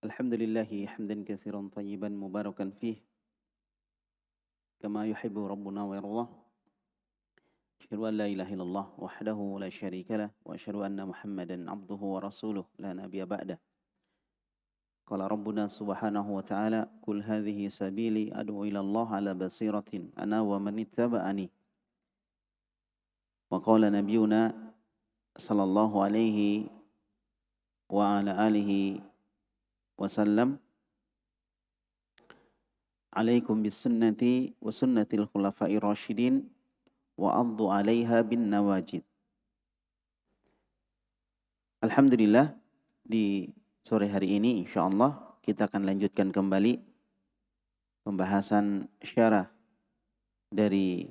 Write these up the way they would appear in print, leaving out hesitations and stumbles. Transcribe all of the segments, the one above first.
الحمد لله حمدا كثيرا طيبا مباركا فيه كما يحب ربنا ويرضاه. أشهد أن لا إله إلا الله وحده لا شريك له وأشهد أن محمدا عبده ورسوله لا نبي بعده. قال ربنا سبحانه وتعالى: قل هذه سبيلي أدعو إلى الله على بصيرة أنا ومن اتبعني. وقال نبينا صلى الله عليه وعلى آله وسلم: عليكم بالسنة وسنة الخلفاء الراشدين وعضوا عليها بالنواجذ. Alhamdulillah, di sore hari ini insyaallah kita akan lanjutkan kembali pembahasan syarah dari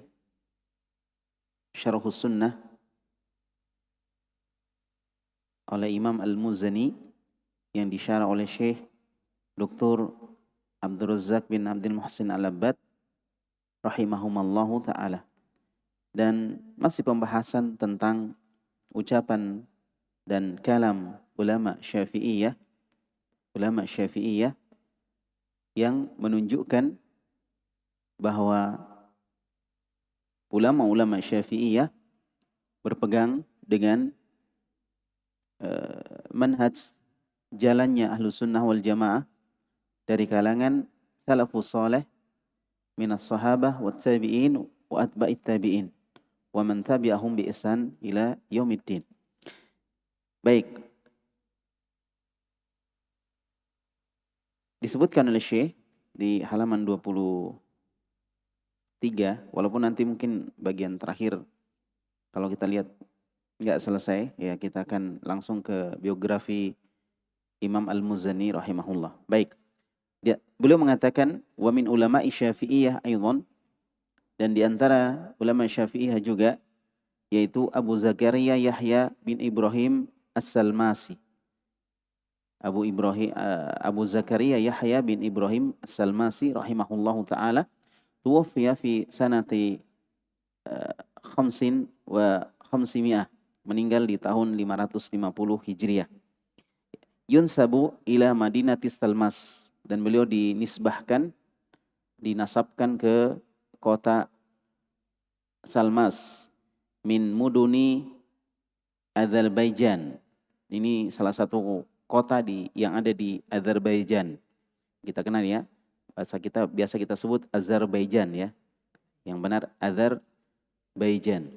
Syarhus Sunnah oleh Imam Al-Muzani yang disyarah oleh Syekh Dr. Abdul Razak bin Abdul Muhsin Al-Abbad rahimahumallahu ta'ala. Dan masih pembahasan tentang ucapan dan kalam ulama Syafi'iyah yang menunjukkan bahwa ulama-ulama Syafi'iyah berpegang dengan manhaj jalannya Ahlus Sunnah wal Jamaah dari kalangan salafus saleh minas sahabah wat tabi'in wa atba'it tabi'in wa man tabi'ahum bi ihsan ila yaumiddin. Baik. Disebutkan oleh Syekh di halaman 23, walaupun nanti mungkin bagian terakhir kalau kita lihat nggak selesai, ya kita akan langsung ke biografi Imam Al-Muzani rahimahullah. Baik. Beliau mengatakan wa min ulama'i Syafi'iyah aidan, dan di antara ulama Syafi'iyah juga yaitu Abu Zakaria Yahya bin Ibrahim As-Salmasi. Abu Zakaria Yahya bin Ibrahim As-Salmasi rahimahullahu taala tuwaffiya fi sanati 500, meninggal di tahun 550 Hijriah. Yunsabu ila Madinatis Salmas, dan beliau dinasabkan ke kota Salmas min muduni Azerbaijan. Ini salah satu kota yang ada di Azerbaijan. Kita kenal ya, bahasa kita biasa kita sebut Azerbaijan ya. Yang benar Azerbaijan.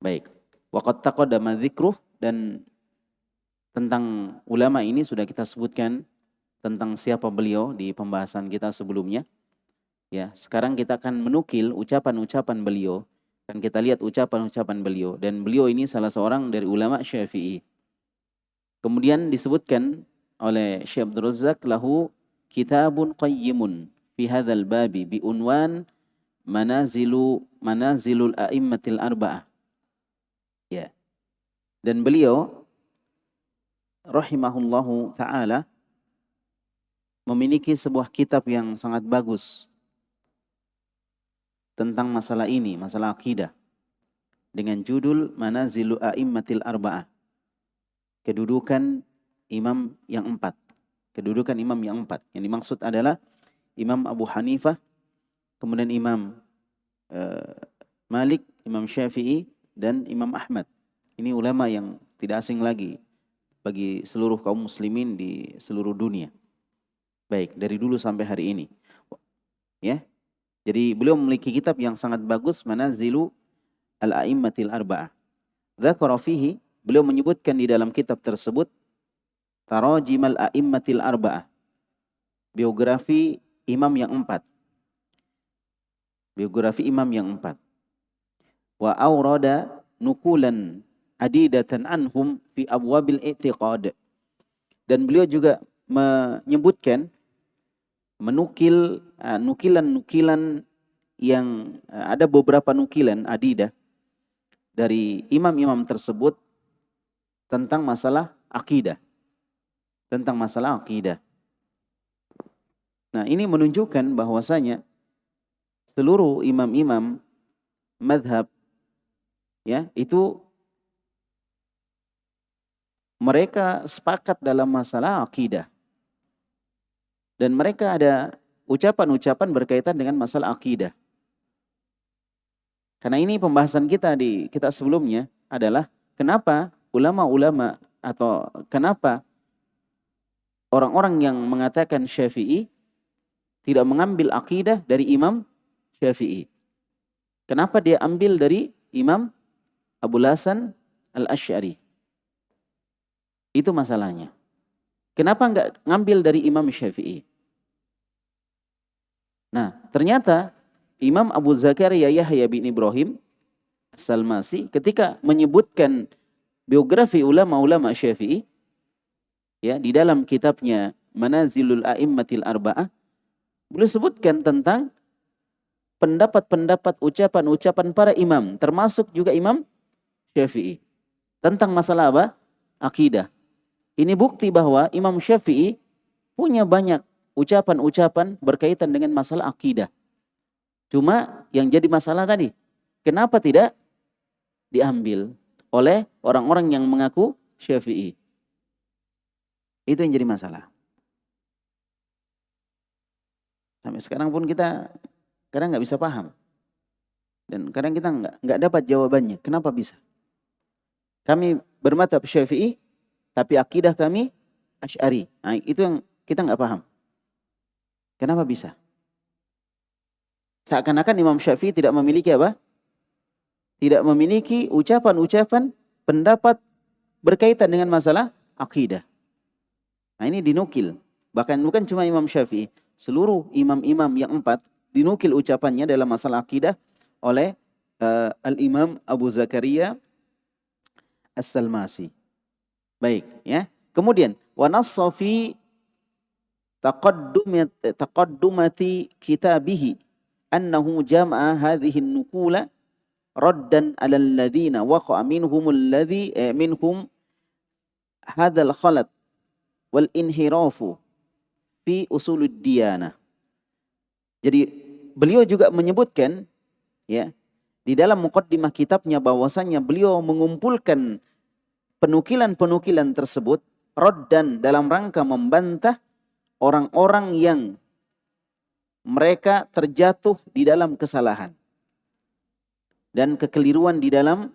Baik. Waqad taqaddama dzikruh, dan tentang ulama ini sudah kita sebutkan tentang siapa beliau di pembahasan kita sebelumnya. Ya, sekarang kita akan menukil ucapan-ucapan beliau, dan kita lihat ucapan-ucapan beliau, dan beliau ini salah seorang dari ulama Syafi'i. Kemudian disebutkan oleh Syekh Abdul Razak lahu kitabun qayyimun fi hadzal babi bi unwan manazilul a'immatil arba'ah. Ya. Dan beliau rahimahullahu taala memiliki sebuah kitab yang sangat bagus tentang masalah ini, masalah akidah, dengan judul Manazilu A'immatil Arba'ah. Kedudukan imam yang empat. Kedudukan imam yang empat. Yang dimaksud adalah Imam Abu Hanifah, kemudian Imam Malik, Imam Syafi'i, dan Imam Ahmad. Ini ulama yang tidak asing lagi bagi seluruh kaum muslimin di seluruh dunia. Baik, dari dulu sampai hari ini. Ya. Jadi beliau memiliki kitab yang sangat bagus, Manazilu al-A'immatil Arba'ah. Dzakara fihi, beliau menyebutkan di dalam kitab tersebut Tarajimal A'immatil Arba'ah. Biografi imam yang empat. Biografi imam yang empat. Wa awrada nukulan adidatan anhum fi abwabil i'tiqad. Dan beliau juga menyebutkan, menukil nukilan-nukilan yang ada beberapa nukilan adidah dari imam-imam tersebut tentang masalah akidah. Nah, ini menunjukkan bahwasanya seluruh imam-imam madhab ya itu mereka sepakat dalam masalah akidah. Dan mereka ada ucapan-ucapan berkaitan dengan masalah akidah. Karena ini pembahasan kita di kitab sebelumnya adalah kenapa ulama-ulama atau kenapa orang-orang yang mengatakan Syafi'i tidak mengambil akidah dari Imam Syafi'i. Kenapa dia ambil dari Imam Abul Hasan Al-Asy'ari? Itu masalahnya. Kenapa enggak ngambil dari Imam Syafi'i? Nah, ternyata Imam Abu Zakaria Yahya bin Ibrahim As-Salmasi ketika menyebutkan biografi ulama-ulama Syafi'i, ya, di dalam kitabnya Manazilul A'immatil Arba'ah, beliau sebutkan tentang pendapat-pendapat, ucapan-ucapan para imam, termasuk juga Imam Syafi'i, tentang masalah apa? Akidah. Ini bukti bahwa Imam Syafi'i punya banyak ucapan-ucapan berkaitan dengan masalah akidah. Cuma yang jadi masalah tadi, kenapa tidak diambil oleh orang-orang yang mengaku Syafi'i? Itu yang jadi masalah. Sampai sekarang pun kita kadang nggak bisa paham. Dan kadang kita nggak dapat jawabannya. Kenapa bisa? Kami bermadzhab Syafi'i, tapi akidah kami Asy'ari. Nah, itu yang kita nggak paham. Kenapa bisa? Seakan-akan Imam Syafi'i tidak memiliki apa? Tidak memiliki ucapan-ucapan, pendapat berkaitan dengan masalah akidah. Nah, ini dinukil. Bahkan bukan cuma Imam Syafi'i, seluruh imam-imam yang 4 dinukil ucapannya dalam masalah akidah oleh Al-Imam Abu Zakaria As-Salmasi. Baik, ya. Kemudian wa nassa fi taqaddumati kitabihi annahu jama'a hadhihi an-nuqula raddan 'ala alladhina waqa'a minhum hadzal khalat wal inhirafu fi usulud diyanah. Jadi beliau juga menyebutkan, ya, di dalam muqaddimah kitabnya bahwasanya beliau mengumpulkan penukilan-penukilan tersebut raddan dalam rangka membantah orang-orang yang mereka terjatuh di dalam kesalahan dan kekeliruan di dalam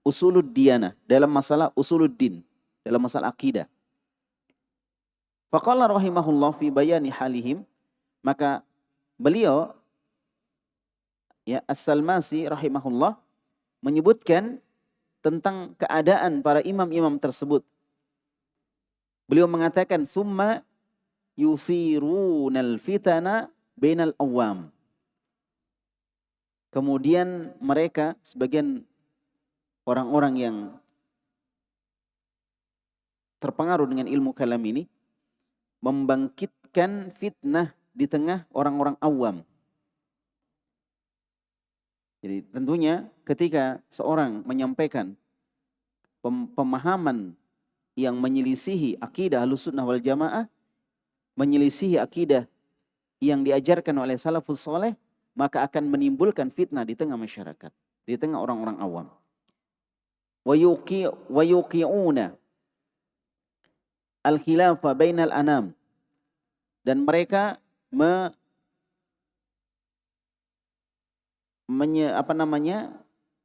usulud diyanah, dalam masalah usuluddin, dalam masalah akidah. Faqala rahimahullah fi bayani halihim, maka beliau, ya, As-Salmasi rahimahullah menyebutkan tentang keadaan para imam-imam tersebut. Beliau mengatakan summa yusirunal fitana bainal awam. Kemudian mereka, sebagian orang-orang yang terpengaruh dengan ilmu kalam ini, membangkitkan fitnah di tengah orang-orang awam. Jadi tentunya ketika seorang menyampaikan pemahaman yang menyelisihi akidah Ahlussunnah wal Jamaah, menyelisihi akidah yang diajarkan oleh salafus saleh, maka akan menimbulkan fitnah di tengah masyarakat, di tengah orang-orang awam. Wa yuqi'una al-khilafa bainal anam, dan mereka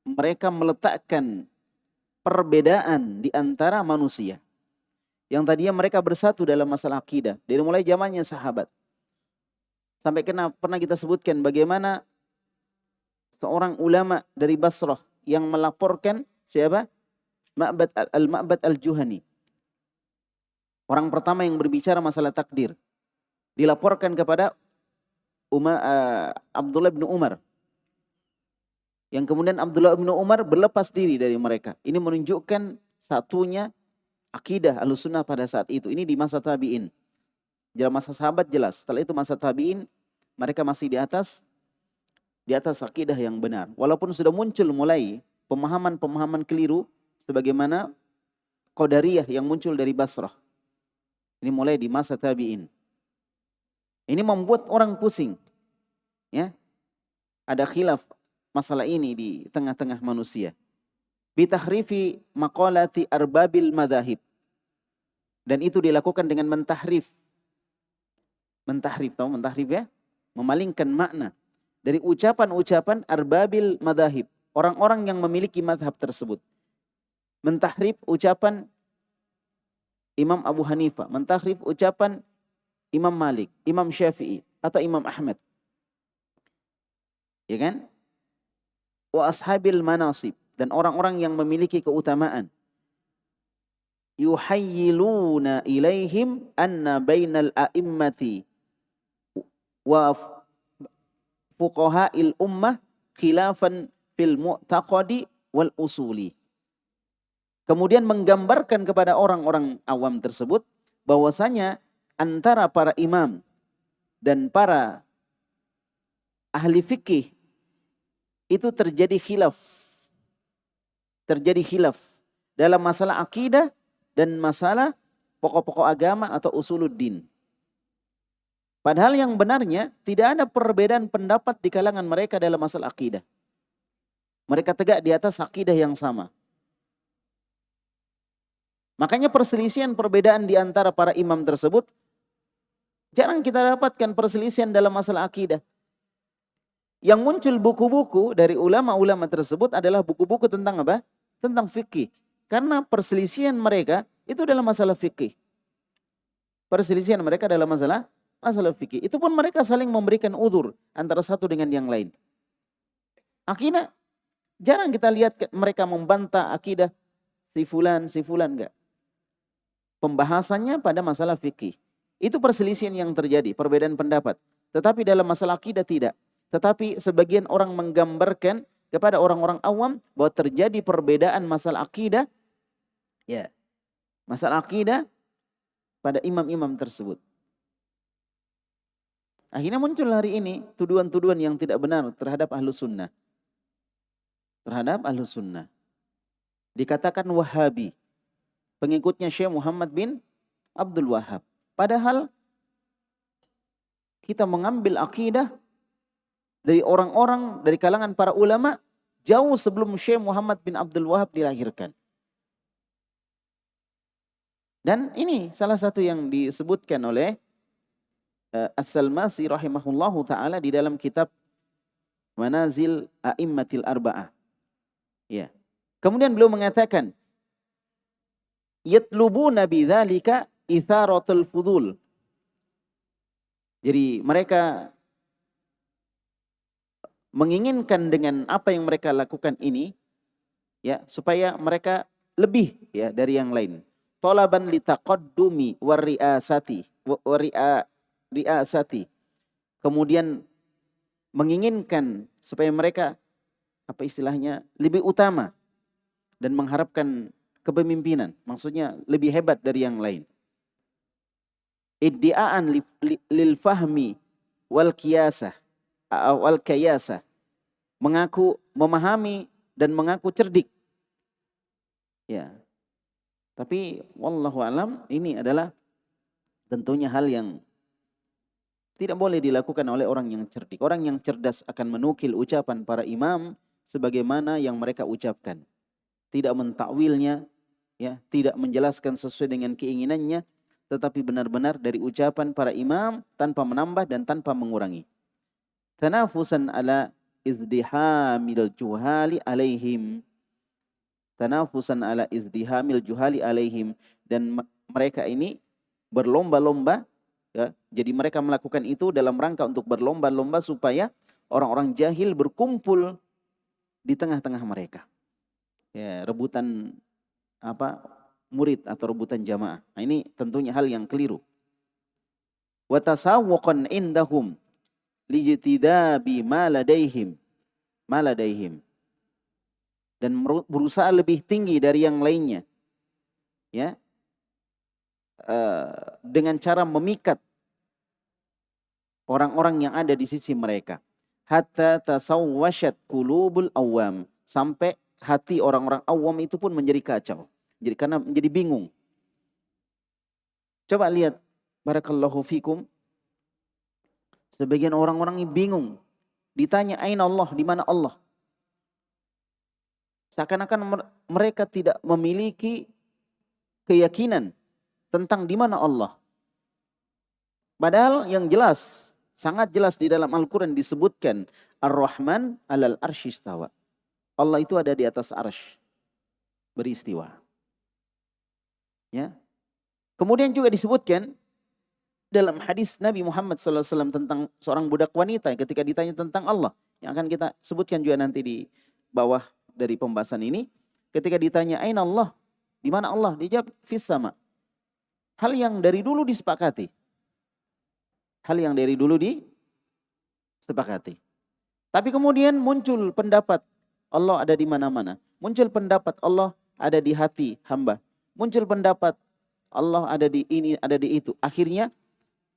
mereka meletakkan perbedaan di antara manusia yang tadinya mereka bersatu dalam masalah akidah dari mulai zamannya sahabat. Sampai pernah kita sebutkan bagaimana seorang ulama dari Basrah yang melaporkan siapa? Al-Ma'bad Al-Juhani. Orang pertama yang berbicara masalah takdir. Dilaporkan kepada Abdullah bin Umar. Yang kemudian Abdullah bin Umar berlepas diri dari mereka. Ini menunjukkan satunya akidah Ahlussunnah pada saat itu. Ini di masa tabi'in. Dalam masa sahabat jelas. Setelah itu masa tabi'in, mereka masih di atas akidah yang benar. Walaupun sudah muncul mulai pemahaman-pemahaman keliru sebagaimana Qadariyah yang muncul dari Basrah. Ini mulai di masa tabi'in. Ini membuat orang pusing. Ya. Ada khilaf masalah ini di tengah-tengah manusia. Bitahrifi maqalati arbabil madhahib. Dan itu dilakukan dengan mentahrif Mentahrif, tahu mentahrif ya? Memalingkan makna dari ucapan-ucapan arbabil madhahib, orang-orang yang memiliki madhab tersebut. Mentahrif ucapan Imam Abu Hanifah, mentahrif ucapan Imam Malik, Imam Syafi'i, atau Imam Ahmad. Ya kan? Wa ashabil manasib, dan orang-orang yang memiliki keutamaan. Yuhayyiluna ilaihim anna bainal a'immati wa fuqaha'il ummah khilafan fil mu'taqadi wal usuli. Kemudian menggambarkan kepada orang-orang awam tersebut bahwasanya antara para imam dan para ahli fikih itu terjadi khilaf. Terjadi khilaf dalam masalah akidah dan masalah pokok-pokok agama atau usuluddin. Padahal yang benarnya tidak ada perbedaan pendapat di kalangan mereka dalam masalah akidah. Mereka tegak di atas akidah yang sama. Makanya perselisihan perbedaan di antara para imam tersebut jarang kita dapatkan perselisihan dalam masalah akidah. Yang muncul buku-buku dari ulama-ulama tersebut adalah buku-buku tentang apa? Tentang fikih. Karena perselisihan mereka itu dalam masalah fikih. Perselisihan mereka dalam masalah fikih. Itu pun mereka saling memberikan udzur antara satu dengan yang lain. Akidah, jarang kita lihat mereka membantah akidah si fulan enggak. Pembahasannya pada masalah fikih. Itu perselisihan yang terjadi, perbedaan pendapat. Tetapi dalam masalah akidah tidak. Tetapi sebagian orang menggambarkan kepada orang-orang awam bahwa terjadi perbedaan masalah akidah. Ya, masalah akidah pada imam-imam tersebut. Akhirnya muncul hari ini tuduhan-tuduhan yang tidak benar terhadap Ahlus Sunnah. Terhadap Ahlus Sunnah. Dikatakan Wahabi. Pengikutnya Syekh Muhammad bin Abdul Wahhab. Padahal kita mengambil akidah dari orang-orang, dari kalangan para ulama jauh sebelum Syekh Muhammad bin Abdul Wahhab dilahirkan. Dan ini salah satu yang disebutkan oleh As-Salmasi rahimahullahu ta'ala di dalam kitab Manazil A'immatil Arba'ah. Ya. Kemudian beliau mengatakan, yatlubuna bidzalika itharatul fudul. Jadi mereka menginginkan dengan apa yang mereka lakukan ini, ya, supaya mereka lebih ya dari yang lain. Talaban litaqaddumi wariasati riasati. Kemudian menginginkan supaya mereka apa istilahnya lebih utama dan mengharapkan kepemimpinan, maksudnya lebih hebat dari yang lain. Iddi'aan lil fahmi wal qiyasah wal qiyasah, mengaku memahami dan mengaku cerdik. Ya. Tapi wallahu alam ini adalah tentunya hal yang tidak boleh dilakukan oleh orang yang cerdik. Orang yang cerdas akan menukil ucapan para imam sebagaimana yang mereka ucapkan. Tidak mentakwilnya, ya, tidak menjelaskan sesuai dengan keinginannya, tetapi benar-benar dari ucapan para imam tanpa menambah dan tanpa mengurangi. Tanafusan ala izdihamil juhali alaihim. Tanafusan ala izdihamil juhali alaihim. Dan mereka ini berlomba-lomba, ya, jadi mereka melakukan itu dalam rangka untuk berlomba-lomba supaya orang-orang jahil berkumpul di tengah-tengah mereka. Ya, rebutan murid atau rebutan jamaah. Nah, ini tentunya hal yang keliru. Wa tasawwuqan indahum lijtidabi ma ladaihim. Dan berusaha lebih tinggi dari yang lainnya. Ya. Dengan cara memikat orang-orang yang ada di sisi mereka. Hatta tasawwashat qulubul awam, sampai hati orang-orang awam itu pun menjadi kacau. Jadi karena menjadi bingung. Coba lihat, barakallahu fikum, sebagian orang-orang ini bingung. Ditanya aina Allah, di mana Allah? Seakan-akan mereka tidak memiliki keyakinan tentang di mana Allah. Padahal yang jelas, sangat jelas di dalam Al-Quran disebutkan Ar-Rahman alal arsy istawa. Allah itu ada di atas arsy, beristiwa. Ya. Kemudian juga disebutkan dalam hadis Nabi Muhammad SAW tentang seorang budak wanita ketika ditanya tentang Allah. Yang akan kita sebutkan juga nanti di bawah dari pembahasan ini. Ketika ditanya, Aina Allah? Di mana Allah? Dijawab, fis sama. Hal yang dari dulu disepakati. Hal yang dari dulu disepakati. Tapi kemudian muncul pendapat Allah ada di mana-mana. Muncul pendapat Allah ada di hati hamba. Muncul pendapat Allah ada di ini, ada di itu. Akhirnya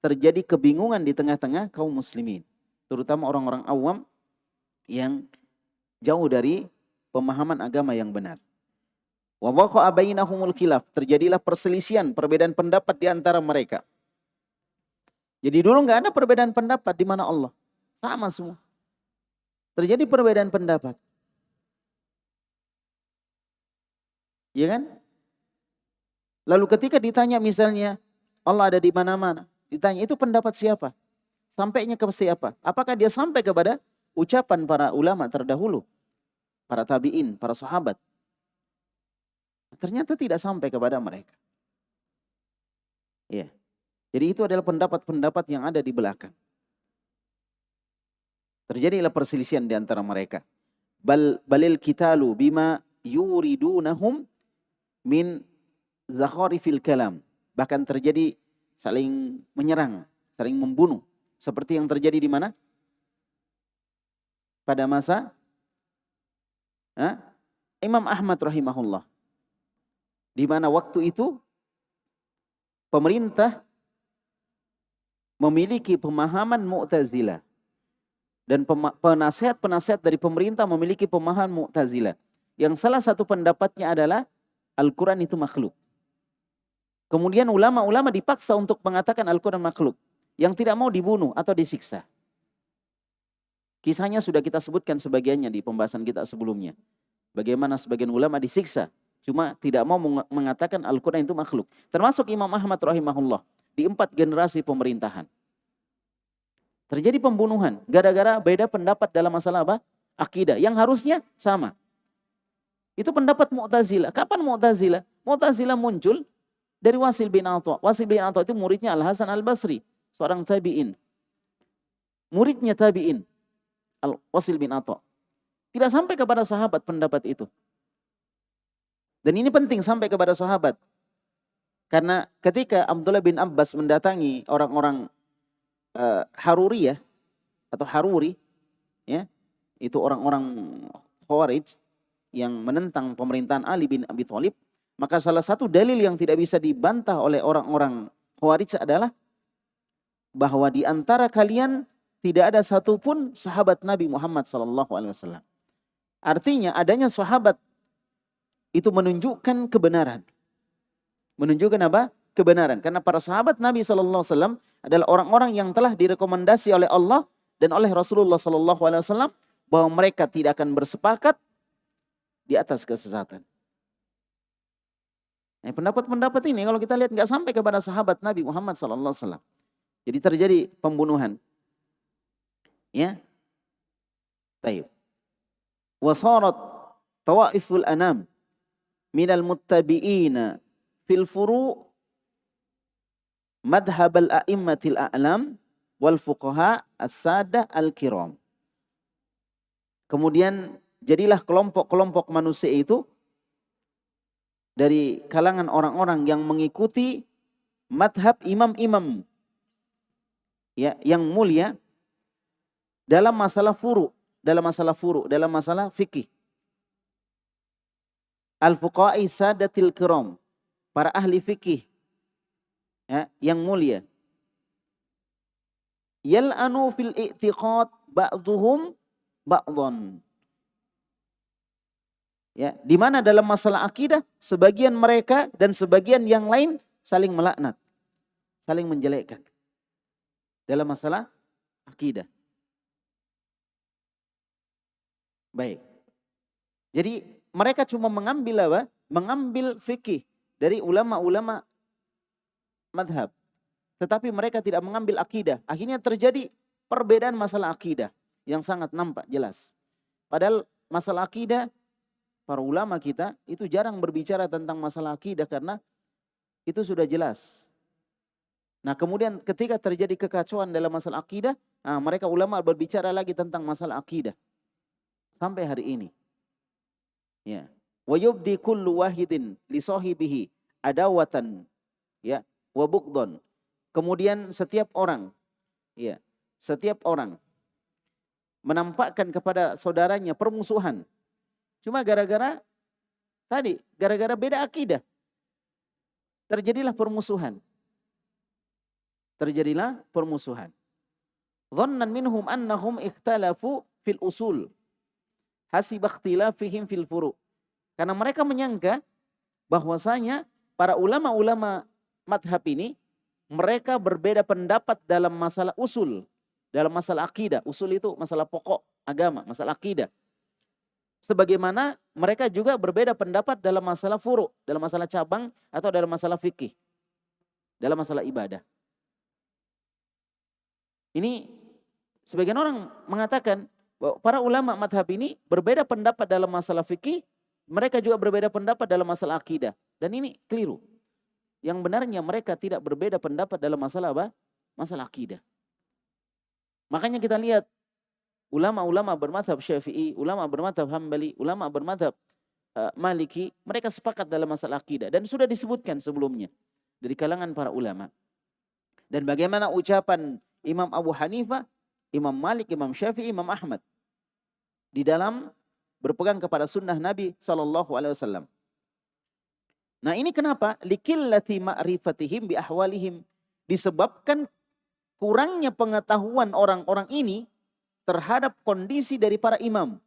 terjadi kebingungan di tengah-tengah kaum muslimin. Terutama orang-orang awam yang jauh dari pemahaman agama yang benar. Wa waqa'a bainahumul khilaf. Terjadilah perselisihan, perbedaan pendapat di antara mereka. Jadi dulu nggak ada perbedaan pendapat di mana Allah. Sama semua. Terjadi perbedaan pendapat. Ya kan? Lalu ketika ditanya misalnya Allah ada di mana-mana. Ditanya itu pendapat siapa? Sampainya ke siapa? Apakah dia sampai kepada ucapan para ulama terdahulu? Para tabi'in, para sahabat. Ternyata tidak sampai kepada mereka. Ya. Jadi itu adalah pendapat-pendapat yang ada di belakang. Terjadilah perselisihan di antara mereka. Balil kitalu bima yuridunahum min zakharifil kalam. Bahkan terjadi saling menyerang, saling membunuh. Seperti yang terjadi di mana? Pada masa Imam Ahmad rahimahullah. Di mana waktu itu pemerintah memiliki pemahaman Mu'tazilah. Dan penasihat-penasihat dari pemerintah memiliki pemahaman Mu'tazilah. Yang salah satu pendapatnya adalah Al-Quran itu makhluk. Kemudian ulama-ulama dipaksa untuk mengatakan Al-Quran makhluk. Yang tidak mau dibunuh atau disiksa. Kisahnya sudah kita sebutkan sebagiannya di pembahasan kita sebelumnya. Bagaimana sebagian ulama disiksa. Cuma tidak mau mengatakan Al-Quran itu makhluk. Termasuk Imam Ahmad rahimahullah. Di 4 generasi pemerintahan. Terjadi pembunuhan. Gara-gara beda pendapat dalam masalah apa? Akidah. Yang harusnya sama. Itu pendapat Mu'tazilah. Kapan Mu'tazilah? Mu'tazilah muncul dari Wasil bin Atha. Wasil bin Atha itu muridnya Al-Hasan Al-Basri. Seorang tabi'in. Muridnya tabi'in. Wasil bin Atha. Tidak sampai kepada sahabat pendapat itu. Dan ini penting sampai kepada sahabat. Karena ketika Abdullah bin Abbas mendatangi orang-orang Haruri ya, atau Haruri, ya, itu orang-orang Khawarij yang menentang pemerintahan Ali bin Abi Thalib, maka salah satu dalil yang tidak bisa dibantah oleh orang-orang Khawarij adalah bahwa di antara kalian tidak ada satupun sahabat Nabi Muhammad SAW. Artinya adanya sahabat itu menunjukkan kebenaran. Menunjukkan apa? Kebenaran. Karena para sahabat Nabi SAW adalah orang-orang yang telah direkomendasi oleh Allah dan oleh Rasulullah SAW bahwa mereka tidak akan bersepakat di atas kesesatan. Nah, pendapat-pendapat ini kalau kita lihat nggak sampai kepada sahabat Nabi Muhammad SAW. Jadi terjadi pembunuhan. Ya. Taib. Wasarat tawaiful anam minal muttabi'ina fil furu' madhab al-a'immatil a'lam wal fuqaha as-sada al-kiram. Kemudian jadilah kelompok-kelompok manusia itu dari kalangan orang-orang yang mengikuti madhab imam-imam ya, yang mulia dalam masalah furu', dalam masalah fikih. Al-fuqa'i sadatil kiram, para ahli fikih ya, yang mulia. Yal'anu fil i'tiqad ba'duhum ba'dhan. Ya, di mana dalam masalah akidah sebagian mereka dan sebagian yang lain saling melaknat, saling menjelekkan dalam masalah akidah. Baik. Jadi mereka cuma mengambil apa? Mengambil fikih dari ulama-ulama madhab. tetapi mereka tidak mengambil akidah. Akhirnya terjadi perbedaan masalah akidah yang sangat nampak jelas. Padahal masalah akidah, para ulama kita itu jarang berbicara tentang masalah akidah karena itu sudah jelas. Nah kemudian ketika terjadi kekacauan dalam masalah akidah, mereka ulama berbicara lagi tentang masalah akidah. Sampai hari ini. Ya. Wa yubdi kullu wahidin li sahibihi adawatan, ya, wa bughdon. Kemudian setiap orang menampakkan kepada saudaranya permusuhan. Cuma gara-gara beda akidah. Terjadilah permusuhan. Dhannan minhum annahum ikhtalafu fil usul. Hasib ikhtilafihim fil furu'. Karena mereka menyangka bahwasanya para ulama-ulama madhab ini mereka berbeda pendapat dalam masalah usul, dalam masalah akidah. Usul itu masalah pokok agama, masalah akidah. Sebagaimana mereka juga berbeda pendapat dalam masalah furu', dalam masalah cabang atau dalam masalah fikih, dalam masalah ibadah. Ini sebagian orang mengatakan bahwa para ulama madhab ini berbeda pendapat dalam masalah fikih, mereka juga berbeda pendapat dalam masalah akidah. Dan ini keliru. Yang benarnya mereka tidak berbeda pendapat dalam masalah apa? Masalah akidah. Makanya kita lihat ulama-ulama bermadhab Syafi'i, ulama bermadhab Hambali, ulama bermadhab Maliki, mereka sepakat dalam masalah akidah. Dan sudah disebutkan sebelumnya dari kalangan para ulama. Dan bagaimana ucapan Imam Abu Hanifah, Imam Malik, Imam Syafi'i, Imam Ahmad di dalam berpegang kepada sunnah Nabi SAW. Nah ini kenapa? Likillati ma'rifatihim bi ahwalihim. Disebabkan kurangnya pengetahuan orang-orang ini terhadap kondisi dari para imam.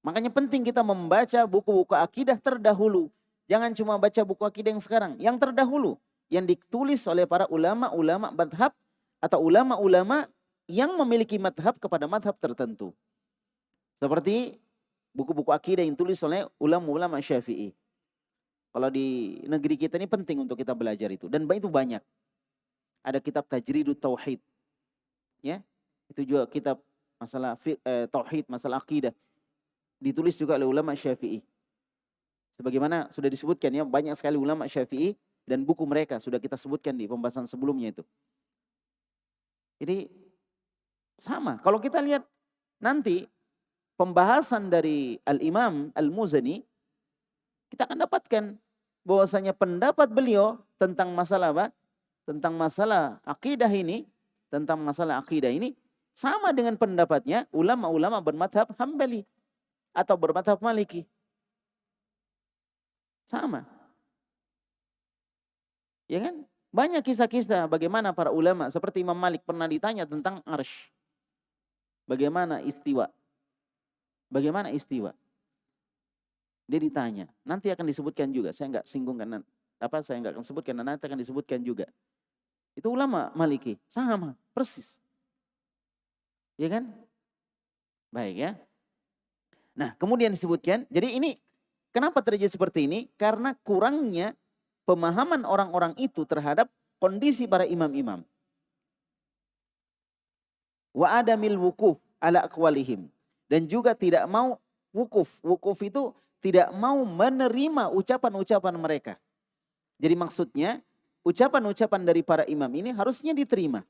Makanya penting kita membaca buku-buku akidah terdahulu. Jangan cuma baca buku akidah yang sekarang. Yang terdahulu. Yang ditulis oleh para ulama-ulama madhab atau ulama-ulama yang memiliki madhab kepada madhab tertentu. Seperti buku-buku akidah yang ditulis oleh ulama-ulama Syafi'i. Kalau di negeri kita ini penting untuk kita belajar itu. Dan itu banyak. Ada kitab Tajridut Tauhid. Ya, itu juga kitab masalah tauhid, masalah akidah. Ditulis juga oleh ulama Syafi'i. Sebagaimana sudah disebutkan ya, banyak sekali ulama Syafi'i dan buku mereka sudah kita sebutkan di pembahasan sebelumnya itu. Jadi sama. Kalau kita lihat nanti pembahasan dari Al-Imam Al-Muzani, kita akan dapatkan bahwasanya pendapat beliau tentang masalah apa? Tentang masalah akidah ini, sama dengan pendapatnya ulama-ulama bermadhab Hambali atau bermadhab Maliki. Sama. Ya kan? Banyak kisah-kisah bagaimana para ulama seperti Imam Malik pernah ditanya tentang arsy. Bagaimana istiwa? Dia ditanya, nanti akan disebutkan juga. Saya nggak akan sebutkan, nanti akan disebutkan juga. Itu ulama Maliki, sama, persis. Ya kan? Baik ya. Nah, kemudian disebutkan, jadi ini kenapa terjadi seperti ini? Karena kurangnya pemahaman orang-orang itu terhadap kondisi para imam-imam. Wa adamil wukuf ala aqwalihim. Dan juga tidak mau wukuf. Wukuf itu tidak mau menerima ucapan-ucapan mereka. Jadi maksudnya ucapan-ucapan dari para imam ini harusnya diterima.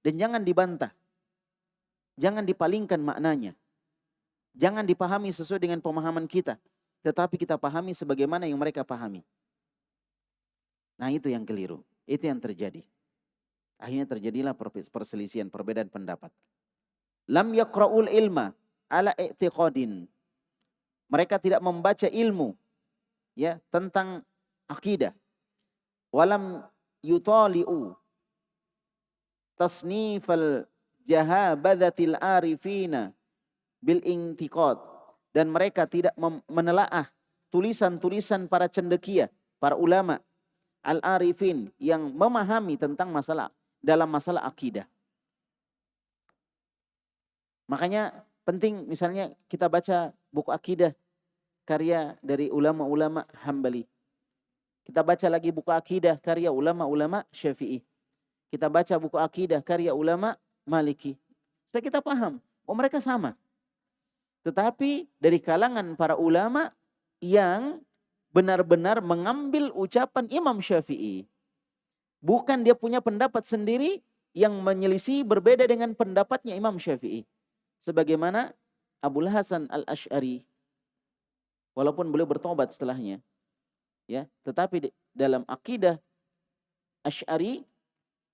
Dan jangan dibantah. Jangan dipalingkan maknanya. Jangan dipahami sesuai dengan pemahaman kita. Tetapi kita pahami sebagaimana yang mereka pahami. Nah itu yang keliru. Itu yang terjadi. Akhirnya terjadilah perselisihan, perbedaan pendapat. Lam yaqra'ul ilma ala i'tiqadin. Mereka tidak membaca ilmu ya tentang akidah. Walam yutali'u tasnifal jahabadatil arifina bil intiqad. Dan mereka tidak menelaah tulisan-tulisan para cendekia, para ulama al-arifin yang memahami tentang dalam masalah akidah. Makanya penting misalnya kita baca buku akidah karya dari ulama-ulama Hambali. Kita baca lagi buku akidah karya ulama-ulama Syafi'i. Kita baca buku akidah karya ulama Maliki. Supaya kita paham, oh mereka sama. Tetapi dari kalangan para ulama yang benar-benar mengambil ucapan Imam Syafi'i. Bukan dia punya pendapat sendiri yang menyelisih berbeda dengan pendapatnya Imam Syafi'i. Sebagaimana Abul Hasan Al-Asy'ari. Walaupun beliau bertobat setelahnya. Ya, tetapi dalam akidah Asy'ari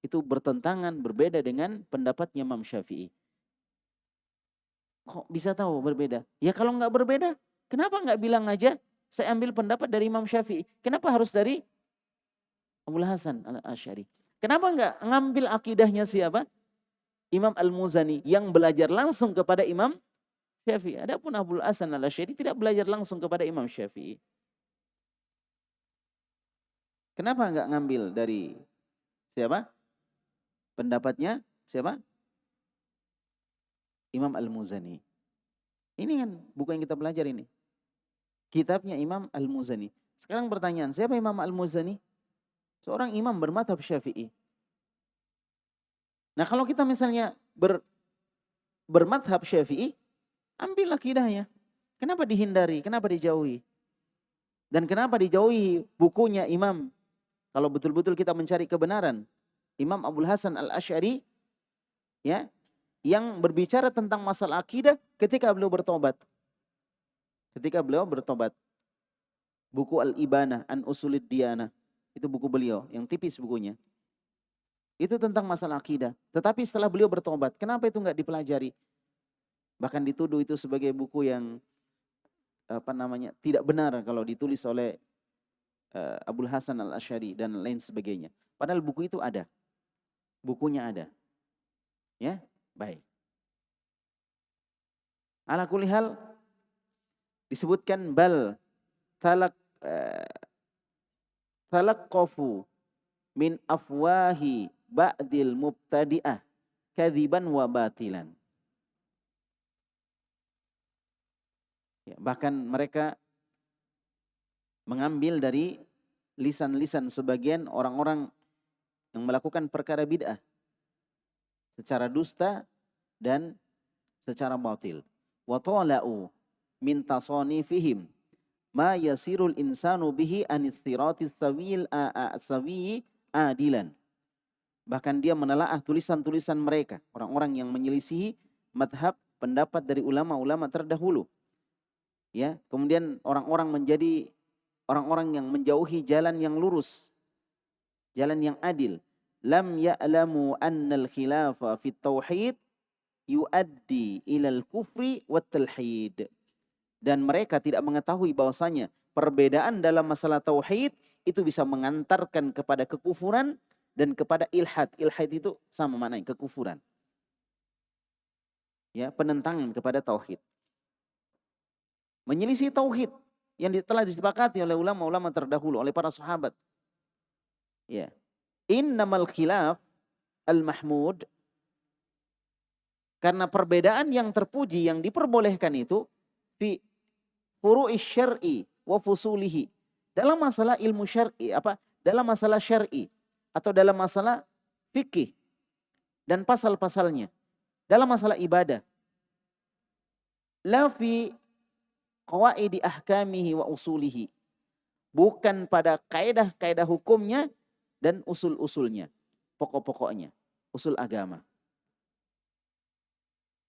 itu bertentangan, berbeda dengan pendapatnya Imam Syafi'i. Kok bisa tahu berbeda? Ya kalau nggak berbeda, kenapa nggak bilang aja saya ambil pendapat dari Imam Syafi'i? Kenapa harus dari Abul Hasan Al-Asy'ari? Kenapa nggak ngambil akidahnya siapa? Imam Al-Muzani yang belajar langsung kepada Imam Syafi'i. Adapun Abul Hasan Al-Asy'ari tidak belajar langsung kepada Imam Syafi'i. Kenapa nggak ngambil dari siapa? Pendapatnya siapa? Imam Al-Muzani. Ini kan buku yang kita belajar ini. Kitabnya Imam Al-Muzani. Sekarang pertanyaan, siapa Imam Al-Muzani? Seorang imam bermadhab Syafi'i. Nah kalau kita misalnya bermadhab Syafi'i, ambil akidahnya. Kenapa dihindari? Kenapa dijauhi? Dan kenapa dijauhi bukunya Imam? Kalau betul-betul kita mencari kebenaran. Imam Abul Hasan Al-Asy'ari, ya, yang berbicara tentang masalah akidah ketika beliau bertobat. Ketika beliau bertobat. Buku Al-Ibanah an Usulid Diyanah. Itu buku beliau, yang tipis bukunya. Itu tentang masalah akidah. Tetapi setelah beliau bertobat, kenapa itu enggak dipelajari? Bahkan dituduh itu sebagai buku yang tidak benar kalau ditulis oleh Abul Hasan Al-Asy'ari dan lain sebagainya. Padahal buku itu ada. Bukunya ada. Ya, baik. Ala kulli hal disebutkan bal talaqqafu min afwahi ba'dil mubtadi'ah kadziban wa batilan. Ya, bahkan mereka mengambil dari lisan-lisan sebagian orang-orang yang melakukan perkara bid'ah secara dusta dan secara batil. Wa tala'u min tasanifihim ma yasirul insanu bihi anistiratis sawi adilan. Bahkan dia menelaah tulisan-tulisan mereka, orang-orang yang menyelisihi madhab pendapat dari ulama-ulama terdahulu. Ya, kemudian orang-orang menjadi orang-orang yang menjauhi jalan yang lurus, jalan yang adil. Lam ya'lamu annal khilafa fit tauhid yuaddi ilal kufri wat talhid. Dan mereka tidak mengetahui bahwasanya perbedaan dalam masalah tauhid itu bisa mengantarkan kepada kekufuran dan kepada ilhad. Ilhad itu sama maknanya, kekufuran. Ya, penentangan kepada tauhid. Menyelisih tauhid yang telah disepakati oleh ulama-ulama terdahulu, oleh para sahabat. Ya. Innamal khilaf al-mahmud, karena perbedaan yang terpuji, yang diperbolehkan itu fi furu'is syar'i wa fusulihi. Dalam masalah ilmu syar'i, dalam masalah syar'i atau dalam masalah fikih dan pasal-pasalnya. Dalam masalah ibadah. La fi qawaidi ahkamihi wa usulihi. Bukan pada kaidah-kaidah hukumnya dan usul-usulnya, pokok-pokoknya, usul agama.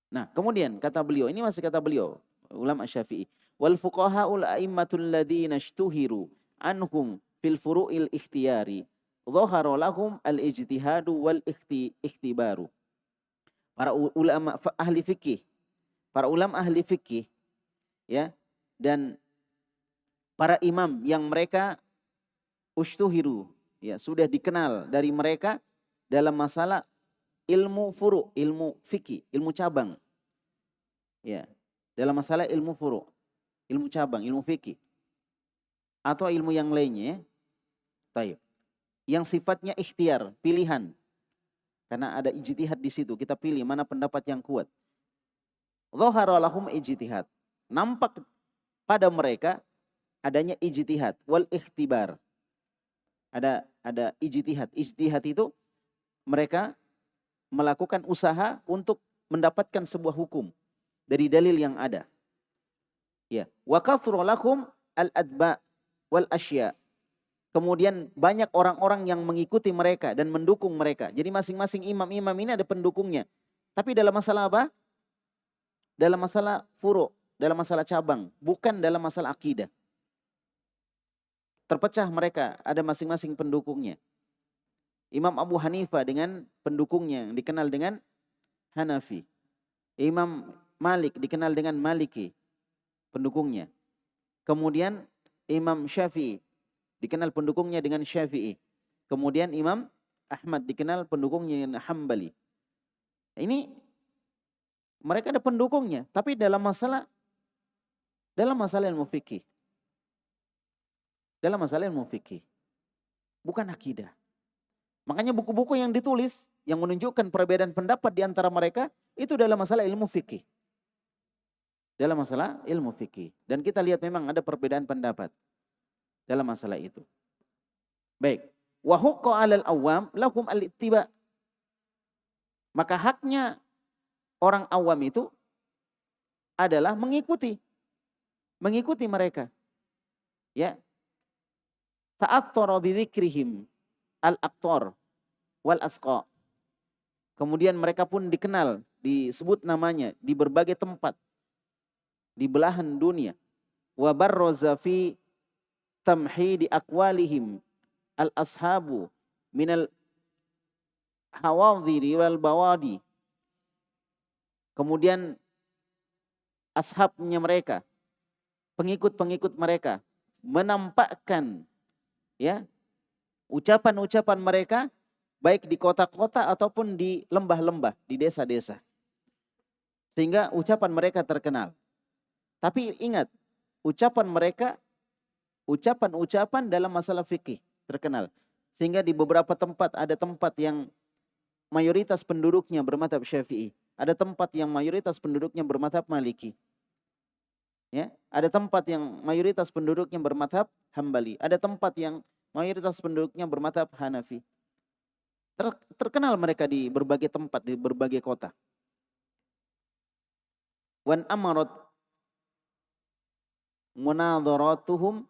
Nah, kemudian kata beliau, ini masih kata beliau, ulama Syafi'i. Wal fuqaha'ul a'immatul ladzina ishtuhiru anhum fil furu'il ikhtiyari dhahara lahum al-ijtihadu wal ikhtibaru. Para ulama ahli fikih, para ulama ahli fikih, ya, dan para imam yang mereka ushtuhiru, ya, sudah dikenal dari mereka dalam masalah ilmu furu', ilmu fikih, ilmu cabang. Ya, dalam masalah ilmu furu', ilmu cabang, ilmu fikih atau ilmu yang lainnya, taib. Yang sifatnya ikhtiar, pilihan. Karena ada ijtihad di situ, kita pilih mana pendapat yang kuat. Dhahara lahum ijtihad. Nampak pada mereka adanya ijtihad wal ikhtibar. Ada ijtihad. Ijtihad itu mereka melakukan usaha untuk mendapatkan sebuah hukum dari dalil yang ada. Ya, wa kathru lakum al-adba wal asya. Kemudian banyak orang-orang yang mengikuti mereka dan mendukung mereka. Jadi masing-masing imam-imam ini ada pendukungnya. Tapi dalam masalah apa? Dalam masalah furu', dalam masalah cabang, bukan dalam masalah akidah. Terpecah mereka, ada masing-masing pendukungnya. Imam Abu Hanifah dengan pendukungnya yang dikenal dengan Hanafi. Imam Malik dikenal dengan Maliki, pendukungnya. Kemudian Imam Syafi'i dikenal pendukungnya dengan Syafi'i. Kemudian Imam Ahmad dikenal pendukungnya dengan Hambali. Ini mereka ada pendukungnya, tapi dalam masalah ilmu fikih. Dalam masalah ilmu fikih. Bukan akidah. Makanya buku-buku yang ditulis yang menunjukkan perbedaan pendapat di antara mereka itu dalam masalah ilmu fikih. Dalam masalah ilmu fikih. Dan kita lihat memang ada perbedaan pendapat dalam masalah itu. Baik. Wa huqqa 'alal awam lahum al-ittiba. Maka haknya orang awam itu adalah mengikuti mereka. Ya. Ta'attara bi dzikrihim al-aqtar wal asqa. Kemudian mereka pun dikenal, disebut namanya di berbagai tempat di belahan dunia. Wa barraza fi tamhidi aqwalihim al-ashabu minal hawadhiri wal bawadi. Kemudian ashabnya mereka, pengikut-pengikut mereka menampakkan ya ucapan-ucapan mereka baik di kota-kota ataupun di lembah-lembah, di desa-desa. Sehingga ucapan mereka terkenal. Tapi ingat, ucapan dalam masalah fikih terkenal. Sehingga di beberapa tempat ada tempat yang mayoritas penduduknya bermadzhab Syafi'i, ada tempat yang mayoritas penduduknya bermadzhab Maliki. Ya, ada tempat yang mayoritas penduduknya bermadzhab Hambali, ada tempat yang mayoritas penduduknya bermadzhab Hanafi. Terkenal mereka di berbagai tempat, di berbagai kota. Wan amarat munadharatuhum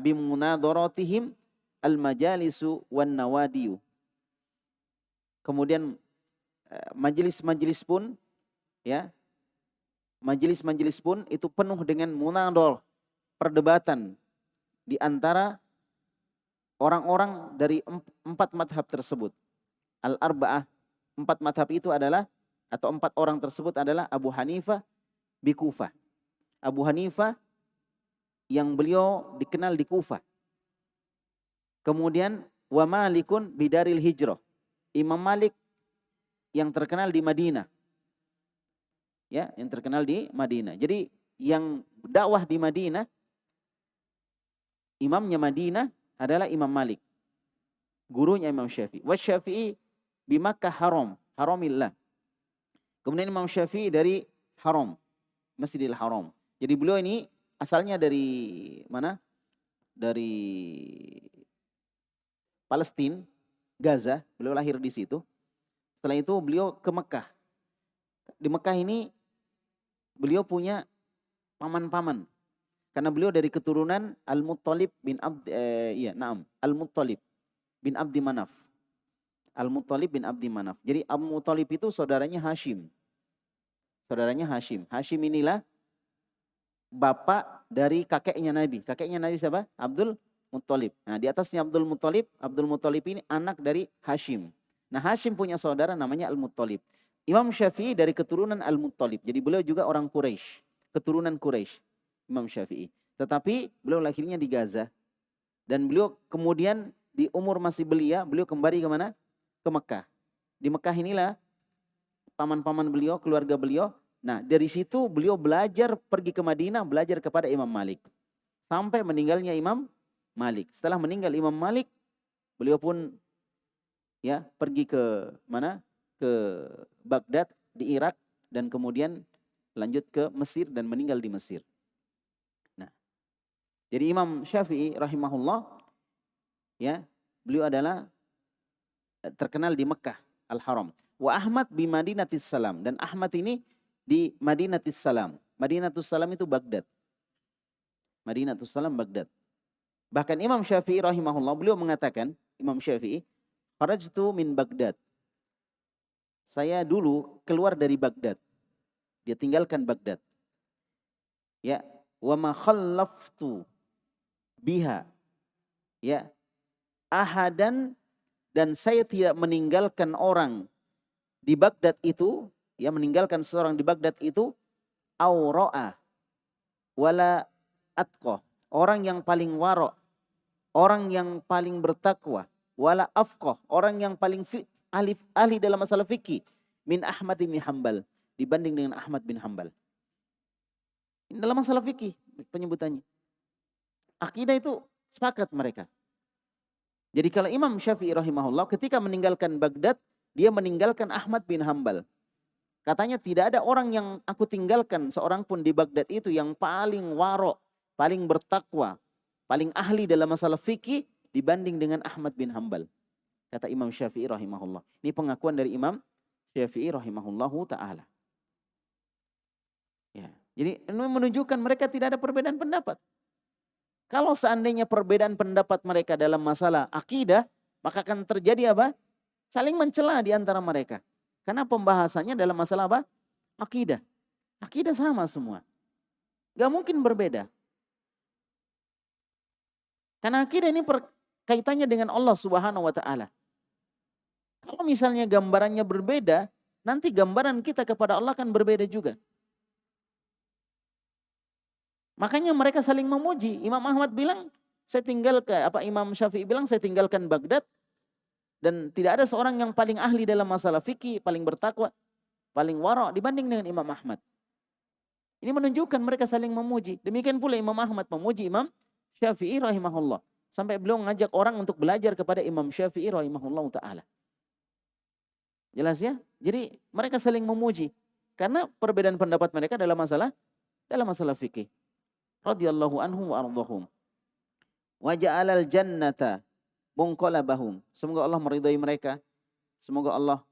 munadharatihim al-majalisu wan nawadiyu. Kemudian majelis-majelis pun ya, majelis-majelis pun itu penuh dengan munadhar, perdebatan di antara orang-orang dari 4 madhab tersebut. Al-arba'ah, 4 madhab itu adalah, atau 4 orang tersebut adalah Abu Hanifah di Kufah. Abu Hanifah yang beliau dikenal di Kufah. Kemudian wa Malikun bidaril hijrah. Imam Malik yang terkenal di Madinah. Ya, yang terkenal di Madinah. Jadi yang dakwah di Madinah, imamnya Madinah adalah Imam Malik. Gurunya Imam Syafi'i. Wa Syafi'i bi Makkah haramillah. Kemudian Imam Syafi'i dari Haram, Masjidil Haram. Jadi beliau ini asalnya dari mana? Dari Palestina, Gaza. Beliau lahir di situ. Setelah itu beliau ke Mekah. Di Mekah ini beliau punya paman-paman. Karena beliau dari keturunan Al-Muttalib bin Al-Muttalib bin Abdi Manaf. Al-Muttalib bin Abdi Manaf. Jadi Al-Muttalib itu saudaranya Hashim. Saudaranya Hashim. Hashim inilah bapak dari kakeknya Nabi. Kakeknya Nabi siapa? Abdul Muttalib. Nah, di atasnya Abdul Muttalib ini anak dari Hashim. Nah, Hashim punya saudara namanya Al-Muttalib. Imam Syafi'i dari keturunan Al-Muttalib. Jadi beliau juga orang Quraisy, keturunan Quraisy. Imam Syafi'i. Tetapi beliau lahirnya di Gaza. Dan beliau kemudian di umur masih belia, beliau kembali ke mana? Ke Mekah. Di Mekah inilah paman-paman beliau, keluarga beliau. Nah, dari situ beliau belajar pergi ke Madinah, belajar kepada Imam Malik. Sampai meninggalnya Imam Malik. Setelah meninggal Imam Malik, beliau pun ya pergi ke mana? Ke Baghdad di Irak dan kemudian lanjut ke Mesir dan meninggal di Mesir. Nah, jadi Imam Syafi'i rahimahullah ya, beliau adalah terkenal di Mekah Al-Haram. Wa Ahmad bi Madinatis Salam, dan Ahmad ini di Madinatis Salam. Madinatus Salam itu Baghdad. Madinatus Salam Baghdad. Bahkan Imam Syafi'i rahimahullah, beliau mengatakan, Imam Syafi'i, kharajtu min Baghdad. Saya dulu keluar dari Baghdad. Dia tinggalkan Baghdad. Ya, wa ma khallaftu biha. Ya, ahadan, dan saya tidak meninggalkan orang di Baghdad itu, ya, meninggalkan seorang di Baghdad itu, aura'a wala atqa, orang yang paling waro', orang yang paling bertakwa, wala afqah, orang yang paling ahli dalam masalah fikih, min Ahmad bin Hanbal, dibanding dengan Ahmad bin Hanbal. Ini dalam masalah fikih penyebutannya. Akidah itu sepakat mereka. Jadi kalau Imam Syafi'i rahimahullah ketika meninggalkan Baghdad, dia meninggalkan Ahmad bin Hanbal. Katanya tidak ada orang yang aku tinggalkan seorang pun di Baghdad itu yang paling waro', paling bertakwa, paling ahli dalam masalah fikih dibanding dengan Ahmad bin Hanbal. Kata Imam Syafi'i rahimahullah. Ini pengakuan dari Imam Syafi'i rahimahullahu ta'ala. Ya. Jadi ini menunjukkan mereka tidak ada perbedaan pendapat. Kalau seandainya perbedaan pendapat mereka dalam masalah akidah, maka akan terjadi apa? Saling mencela di antara mereka. Karena pembahasannya dalam masalah apa? Akidah. Akidah sama semua. Gak mungkin berbeda. Karena akidah ini kaitannya dengan Allah Subhanahu wa ta'ala. Kalau misalnya gambarannya berbeda, nanti gambaran kita kepada Allah akan berbeda juga. Makanya mereka saling memuji. Imam Ahmad bilang, Imam Syafi'i bilang, saya tinggalkan Baghdad dan tidak ada seorang yang paling ahli dalam masalah fikih, paling bertakwa, paling wara' dibanding dengan Imam Ahmad. Ini menunjukkan mereka saling memuji. Demikian pula Imam Ahmad memuji Imam Syafi'i rahimahullah. Sampai beliau mengajak orang untuk belajar kepada Imam Syafi'i rahimahullah ta'ala. Jelas ya? Jadi mereka saling memuji. Karena perbedaan pendapat mereka dalam masalah fikih. Radhiyallahu anhum wa ardhahum. Wa ja'alal jannata munqalabahum. Semoga Allah meridai mereka. Semoga Allah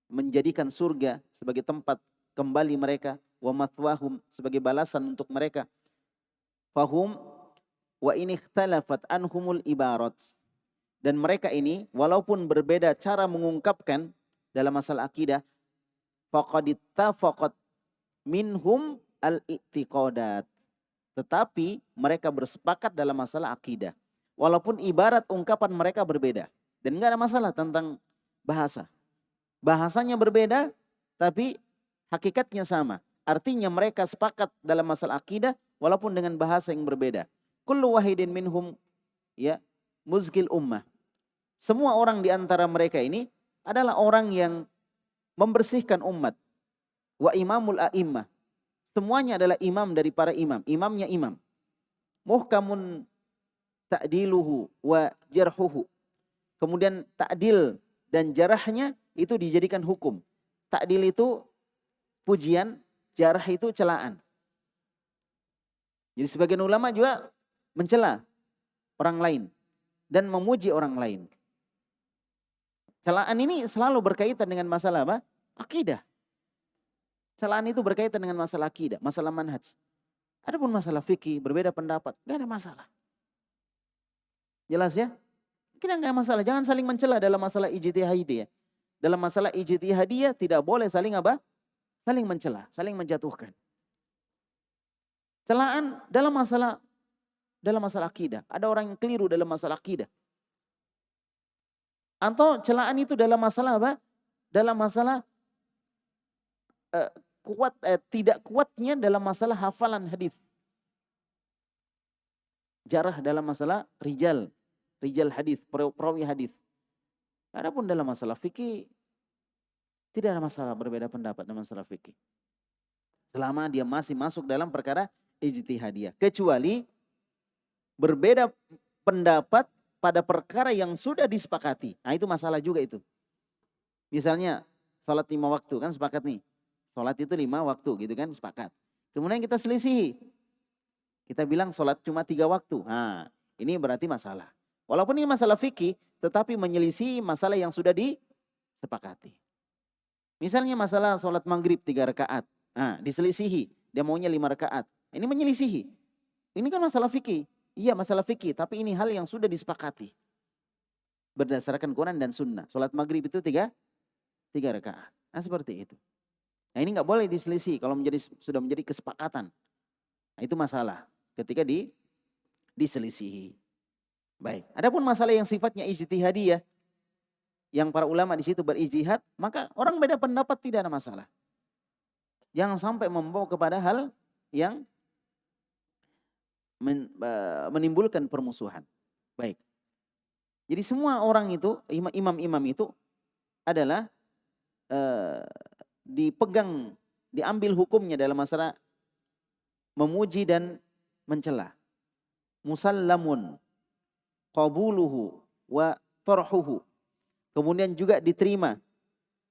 menjadikan surga sebagai tempat kembali mereka, wa mathwahum, sebagai balasan untuk mereka. Fahum wa in ikhtalafat anhumul ibarat. Dan mereka ini walaupun berbeda cara mengungkapkan dalam masalah akidah, faqad ittafaqat minhum al-i'tiqadat. Tetapi mereka bersepakat dalam masalah akidah. Walaupun ibarat ungkapan mereka berbeda. Dan enggak ada masalah tentang bahasa. Bahasanya berbeda, tapi hakikatnya sama. Artinya mereka sepakat dalam masalah akidah, walaupun dengan bahasa yang berbeda. Kullu wahidin minhum ya muzkil ummah. Semua orang di antara mereka ini adalah orang yang membersihkan umat. Wa imamul a'immah. Semuanya adalah imam dari para imam. Imamnya imam. Muhkamun ta'diluhu wa jarhuhu. Kemudian ta'dil dan jarahnya itu dijadikan hukum. Ta'dil itu pujian, jarah itu celaan. Jadi sebagian ulama juga mencela orang lain dan memuji orang lain. Celaan ini selalu berkaitan dengan masalah apa? Akidah. Celaan itu berkaitan dengan masalah akidah, masalah manhaj. Adapun masalah fikih, berbeda pendapat, gak ada masalah. Jelas ya? Kita gak ada masalah, jangan saling mencela dalam masalah ijtihadiyah. Dalam masalah ijtihadiyah tidak boleh saling apa? Saling mencela, saling menjatuhkan. Celaan dalam masalah akidah. Ada orang yang keliru dalam masalah akidah. Atau celaan itu dalam masalah apa? Dalam masalah tidak kuatnya dalam masalah hafalan hadis. Jarah dalam masalah rijal hadis, perawi hadis. Adapun dalam masalah fikih tidak ada masalah berbeda pendapat dalam masalah fikih. Selama dia masih masuk dalam perkara ijtihadiyah, kecuali berbeda pendapat pada perkara yang sudah disepakati. Nah itu masalah juga itu. Misalnya salat 5 waktu kan sepakat nih. Salat itu 5 waktu gitu kan sepakat. Kemudian kita selisihi. Kita bilang sholat cuma 3 waktu. Nah, ini berarti masalah. Walaupun ini masalah fikih, tetapi menyelisih masalah yang sudah disepakati. Misalnya masalah sholat maghrib 3 rakaat. Nah, diselisihi. Dia maunya 5 rakaat. Ini menyelisihi. Ini kan masalah fikih. Iya masalah fikih, tapi ini hal yang sudah disepakati. Berdasarkan Quran dan Sunnah. Sholat maghrib itu 3 rakaat. Nah seperti itu. Nah ini nggak boleh diselisih kalau sudah menjadi kesepakatan. Nah itu masalah ketika diselisihi. Baik. Adapun masalah yang sifatnya ijtihadiyah, yang para ulama di situ berijtihad, maka orang beda pendapat tidak ada masalah. Jangan sampai membawa kepada hal yang menimbulkan permusuhan. Baik. Jadi semua orang itu, imam-imam itu adalah diambil hukumnya dalam masalah memuji dan mencela. Musallamun qabuluhu wa tarhuhu. Kemudian juga diterima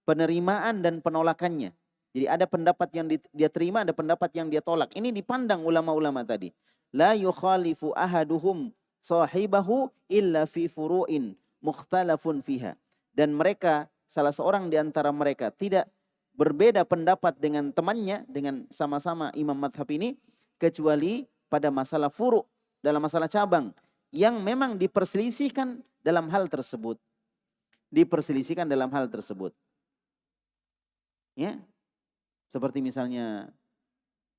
penerimaan dan penolakannya. Jadi ada pendapat yang dia terima, ada pendapat yang dia tolak. Ini dipandang ulama-ulama tadi. La yukhalifu ahaduhum sahibahu illa fi furu'in mukhtalafun fiha. Dan mereka, salah seorang di antara mereka tidak berbeda pendapat dengan temannya, dengan sama-sama imam madhab ini, kecuali pada masalah furu', dalam masalah cabang, yang memang diperselisihkan dalam hal tersebut. Diperselisihkan dalam hal tersebut. Ya. Seperti misalnya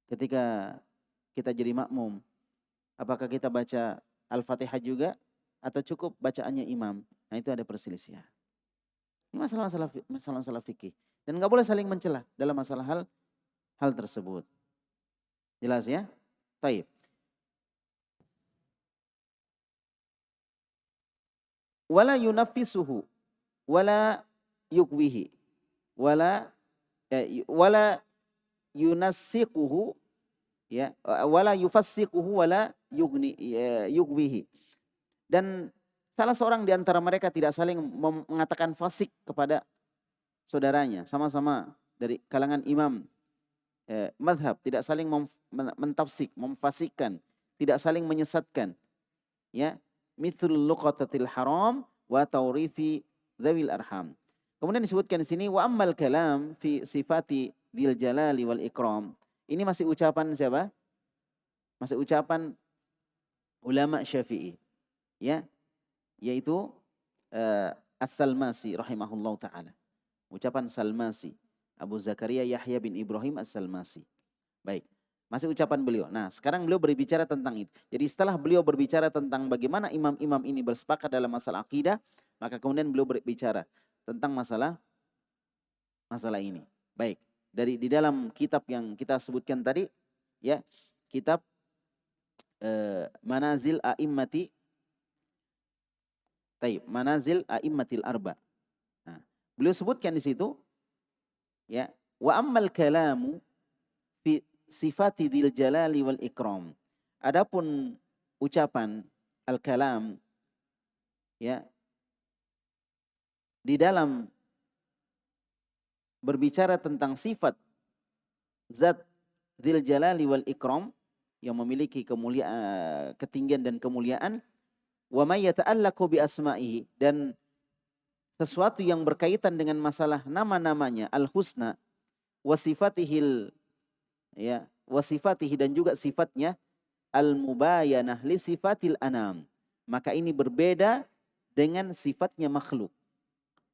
ketika kita jadi makmum, apakah kita baca Al-Fatihah juga atau cukup bacaannya imam? Nah, itu ada perselisihan. Ini masalah fikih dan enggak boleh saling mencela dalam masalah hal tersebut. Jelas ya? Baik. Wala yunaffisuhu wala yukwihi wala yunassiquhu ya wala yufassiquhu wala yukwihi. Dan salah seorang di antara mereka tidak saling mengatakan fasik kepada saudaranya, sama-sama dari kalangan imam madhab, tidak saling mentafsik, memfasikkan, tidak saling menyesatkan. Ya, mithlul luqatatil haram wa taurithi dzawil arham. Kemudian disebutkan di sini wa ammal kalam fi sifati dzil jalali wal ikram. Ini masih ucapan siapa? Masih ucapan ulama Syafi'i. Ya, yaitu As-Salmasi rahimahullahu taala. Ucapan Salmasi, Abu Zakaria Yahya bin Ibrahim As-Salmasi. Baik, masih ucapan beliau. Nah, sekarang beliau berbicara tentang itu. Jadi setelah beliau berbicara tentang bagaimana imam-imam ini bersepakat dalam masalah akidah, maka kemudian beliau berbicara tentang masalah ini. Baik, di dalam kitab yang kita sebutkan tadi, ya, kitab Manazil A'immatil Arba. Nah, beliau sebutkan di situ, ya, wa ammal kalamu fi sifati dzil jalali wal ikram. Adapun ucapan al-kalam, ya, di dalam berbicara tentang sifat zat dzil jalali wal ikram yang memiliki kemuliaan, ketinggian dan kemuliaan, wa may yata'allaqu bi asma'ihi, dan sesuatu yang berkaitan dengan masalah nama-namanya al-husna wa sifatihil, ya, wa sifatihi, dan juga sifatnya al-mubayanah li sifatil anam. Maka ini berbeda dengan sifatnya makhluk.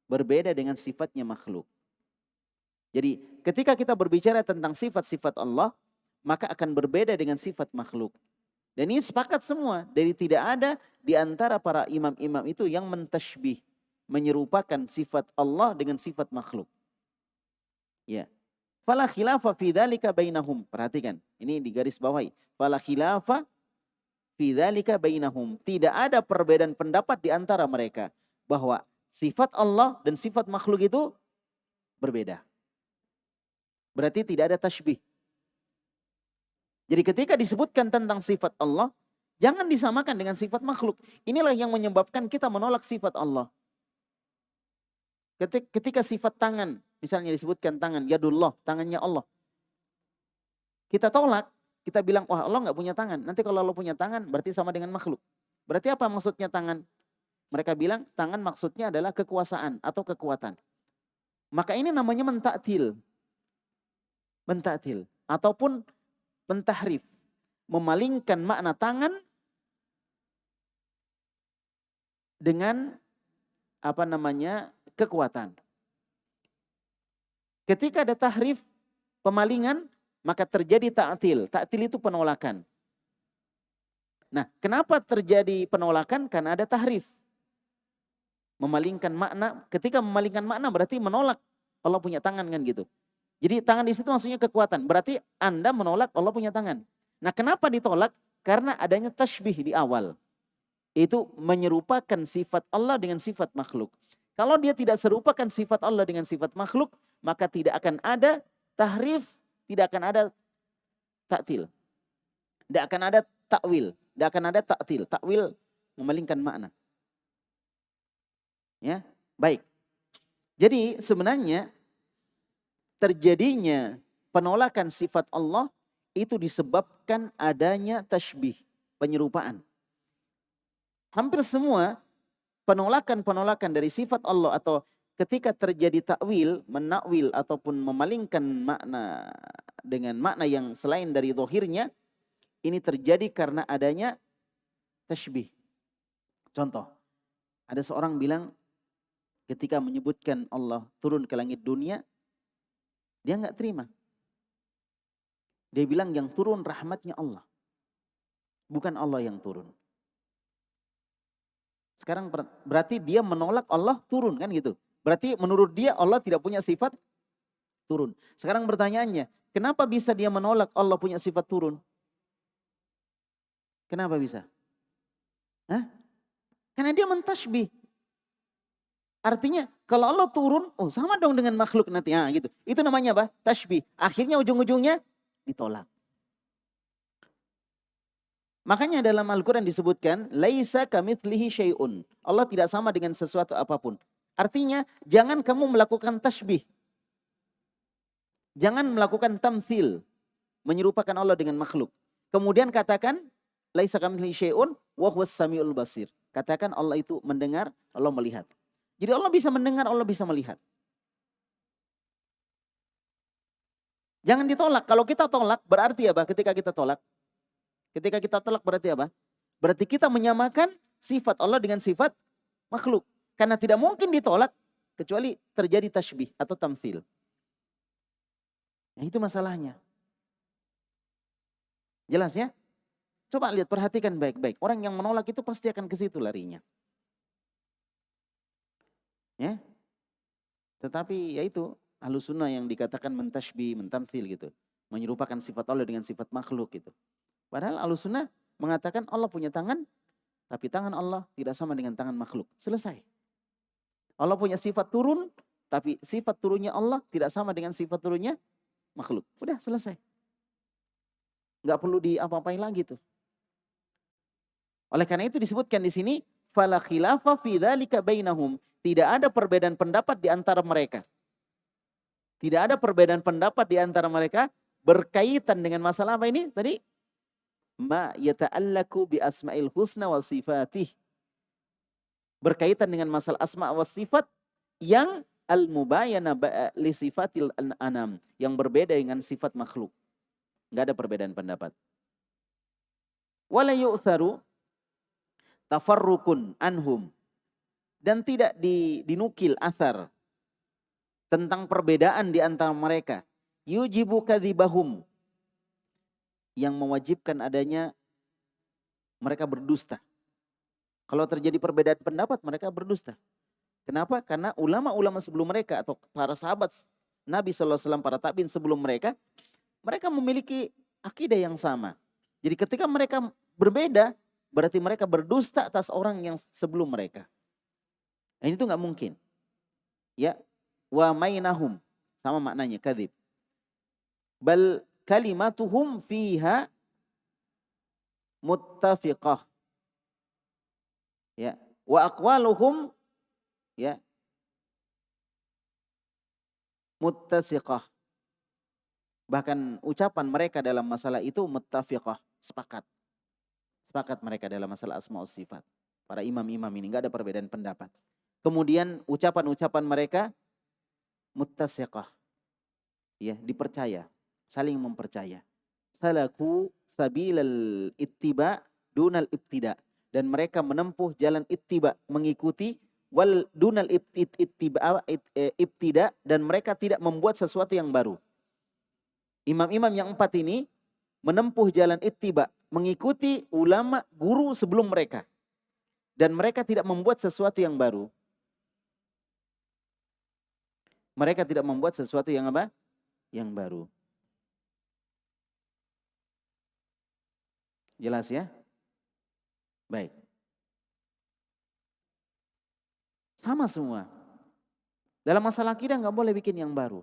Berbeda dengan sifatnya makhluk. Jadi ketika kita berbicara tentang sifat-sifat Allah, maka akan berbeda dengan sifat makhluk. Dan ini sepakat semua. Jadi tidak ada di antara para imam-imam itu yang mentashbih, menyerupakan sifat Allah dengan sifat makhluk. Ya. Fala khilafa fi dzalika bainahum. Perhatikan, ini di garis bawahi. Fala khilafa fi dzalika bainahum. Tidak ada perbedaan pendapat di antara mereka bahwa sifat Allah dan sifat makhluk itu berbeda. Berarti tidak ada tashbih. Jadi ketika disebutkan tentang sifat Allah, jangan disamakan dengan sifat makhluk. Inilah yang menyebabkan kita menolak sifat Allah. Ketika sifat tangan, misalnya disebutkan tangan, yadullah, tangannya Allah. Kita tolak, kita bilang, wah Allah nggak punya tangan. Nanti kalau Allah punya tangan berarti sama dengan makhluk. Berarti apa maksudnya tangan? Mereka bilang tangan maksudnya adalah kekuasaan atau kekuatan. Maka ini namanya mentaktil. Mentaktil. Ataupun mentahrif. Memalingkan makna tangan dengan kekuatan. Ketika ada tahrif, pemalingan, maka terjadi ta'til. Ta'til itu penolakan. Nah, kenapa terjadi penolakan? Karena ada tahrif. Memalingkan makna, ketika memalingkan makna berarti menolak Allah punya tangan kan gitu. Jadi tangan di situ maksudnya kekuatan. Berarti Anda menolak Allah punya tangan. Nah, kenapa ditolak? Karena adanya tashbih di awal. Itu menyerupakan sifat Allah dengan sifat makhluk. Kalau dia tidak serupakan sifat Allah dengan sifat makhluk, maka tidak akan ada tahrif, tidak akan ada ta'til. Tidak akan ada takwil, tidak akan ada ta'til. Takwil memalingkan makna. Ya, baik. Jadi sebenarnya terjadinya penolakan sifat Allah itu disebabkan adanya tashbih, penyerupaan. Hampir semua penolakan-penolakan dari sifat Allah atau ketika terjadi takwil, menakwil ataupun memalingkan makna dengan makna yang selain dari zahirnya, ini terjadi karena adanya tashbih. Contoh, ada seorang bilang ketika menyebutkan Allah turun ke langit dunia, dia nggak terima. Dia bilang yang turun rahmatnya Allah, bukan Allah yang turun. Sekarang berarti dia menolak Allah turun kan gitu. Berarti menurut dia Allah tidak punya sifat turun. Sekarang pertanyaannya, kenapa bisa dia menolak Allah punya sifat turun? Kenapa bisa? Hah? Karena dia mentashbih. Artinya kalau Allah turun, oh sama dong dengan makhluk nanti. Gitu. Itu namanya apa? Tashbih. Akhirnya ujung-ujungnya ditolak. Makanya dalam Al-Quran disebutkan, laisa kamitslihi syai'un. Allah tidak sama dengan sesuatu apapun. Artinya, jangan kamu melakukan tashbih. Jangan melakukan tamthil. Menyerupakan Allah dengan makhluk. Kemudian katakan, laisa kamitslihi syai'un wa huwas samiul basir. Katakan Allah itu mendengar, Allah melihat. Jadi Allah bisa mendengar, Allah bisa melihat. Jangan ditolak. Kalau kita tolak, berarti apa ketika kita tolak? Ketika kita tolak berarti apa? Berarti kita menyamakan sifat Allah dengan sifat makhluk. Karena tidak mungkin ditolak kecuali terjadi tashbih atau tamthil. Nah, itu masalahnya. Jelas ya? Coba lihat, perhatikan baik-baik. Orang yang menolak itu pasti akan ke situ larinya. Ya. Tetapi ya itu Ahlus Sunnah yang dikatakan mentashbih, mentamthil gitu. Menyerupakan sifat Allah dengan sifat makhluk gitu. Padahal Ahlus Sunnah mengatakan Allah punya tangan, tapi tangan Allah tidak sama dengan tangan makhluk. Selesai. Allah punya sifat turun, tapi sifat turunnya Allah tidak sama dengan sifat turunnya makhluk. Udah selesai. Nggak perlu diapa-apain lagi tuh. Oleh karena itu disebutkan di sini, fala khilafa fi dzalika bainahum. Tidak ada perbedaan pendapat di antara mereka. Tidak ada perbedaan pendapat di antara mereka berkaitan dengan masalah apa ini tadi? Ma yata'allaku bi asma'il husna wa sifatih. Berkaitan dengan masalah asma wa sifat yang al-mubayana li sifatil anam. Yang berbeda dengan sifat makhluk. Enggak ada perbedaan pendapat. Wala yu'tharu tafarrukun anhum. Dan tidak dinukil athar tentang perbedaan di antara mereka. Yujibu kadzibahum. Yang mewajibkan adanya mereka berdusta. Kalau terjadi perbedaan pendapat mereka berdusta. Kenapa? Karena ulama-ulama sebelum mereka atau para sahabat Nabi SAW, para tabi'in sebelum mereka memiliki akidah yang sama. Jadi ketika mereka berbeda, berarti mereka berdusta atas orang yang sebelum mereka. Nah, itu nggak mungkin. Ya, wa mainahum sama maknanya kadzib. Bal kalimatuhum fiha muttafiqah. Ya, wa aqwaluhum ya muttasiqah. Bahkan ucapan mereka dalam masalah itu muttafiqah, sepakat. Sepakat mereka dalam masalah asma wa sifat. Para imam-imam ini enggak ada perbedaan pendapat. Kemudian ucapan-ucapan mereka muttasiqah. Ya, dipercaya, saling mempercaya. Salaku sabilal ittiba dunal ibtida. Dan mereka menempuh jalan ittiba, mengikuti, wal dunal ibtida, dan mereka tidak membuat sesuatu yang baru. Imam-imam yang 4 ini menempuh jalan ittiba, mengikuti ulama guru sebelum mereka. Dan mereka tidak membuat sesuatu yang baru. Mereka tidak membuat sesuatu yang apa? Yang baru. Jelas ya? Baik. Sama semua. Dalam masalah akidah nggak boleh bikin yang baru.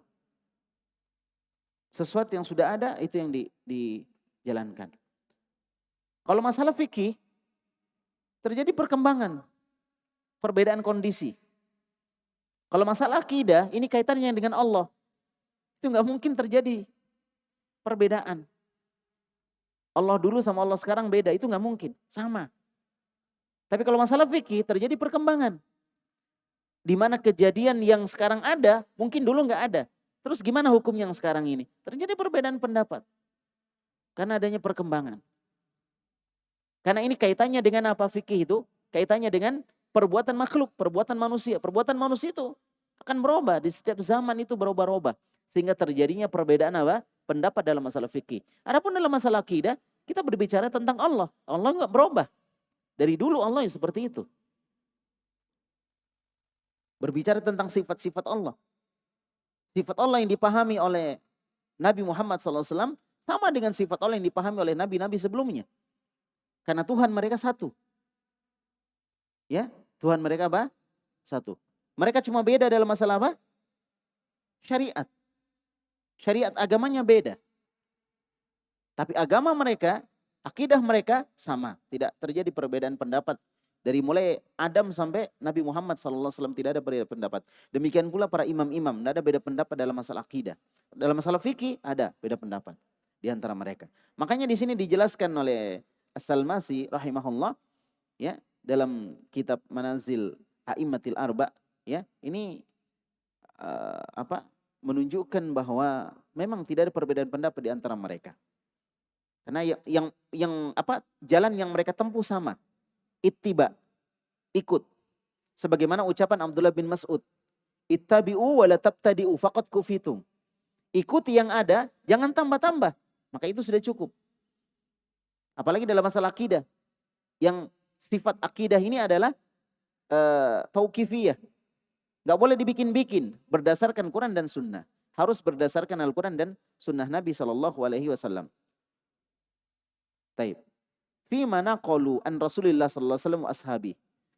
Sesuatu yang sudah ada itu yang dijalankan. Kalau masalah fikih terjadi perkembangan, perbedaan kondisi. Kalau masalah akidah ini kaitannya dengan Allah. Itu nggak mungkin terjadi perbedaan. Allah dulu sama Allah sekarang beda, itu nggak mungkin, sama. Tapi kalau masalah fikih terjadi perkembangan. Di mana kejadian yang sekarang ada, mungkin dulu nggak ada. Terus gimana hukum yang sekarang ini? Terjadi perbedaan pendapat. Karena adanya perkembangan. Karena ini kaitannya dengan apa fikih itu? Kaitannya dengan perbuatan makhluk, perbuatan manusia. Perbuatan manusia itu akan berubah, di setiap zaman itu berubah-ubah. Sehingga terjadinya perbedaan apa? Pendapat dalam masalah fikih. Adapun dalam masalah akidah, kita berbicara tentang Allah. Allah nggak berubah. Dari dulu Allah yang seperti itu. Berbicara tentang sifat-sifat Allah. Sifat Allah yang dipahami oleh Nabi Muhammad SAW sama dengan sifat Allah yang dipahami oleh nabi-nabi sebelumnya. Karena Tuhan mereka satu. Ya, Tuhan mereka apa? Satu. Mereka cuma beda dalam masalah apa? Syariat. Syariat agamanya beda. Tapi agama mereka, akidah mereka sama. Tidak terjadi perbedaan pendapat. Dari mulai Adam sampai Nabi Muhammad SAW tidak ada perbedaan pendapat. Demikian pula para imam-imam, tidak ada beda pendapat dalam masalah akidah. Dalam masalah fikih ada beda pendapat di antara mereka. Makanya di sini dijelaskan oleh As-Salmasi rahimahullah, ya, dalam kitab Manazil A'immatil Arba, ya, ini menunjukkan bahwa memang tidak ada perbedaan pendapat di antara mereka. Karena jalan yang mereka tempuh sama. Ittiba, ikut. Sebagaimana ucapan Abdullah bin Mas'ud, ittabi'u wa la tabtadi'u faqad kufitum. Ikuti yang ada, jangan tambah-tambah. Maka itu sudah cukup. Apalagi dalam masalah akidah. Yang sifat akidah ini adalah tauqifiyah. Gak boleh dibikin-bikin berdasarkan Quran dan Sunnah. Harus berdasarkan Al-Quran dan Sunnah Nabi SAW. Taib. Fi mana qalu an Rasulullah sallallahu alaihi wasallam ashabi.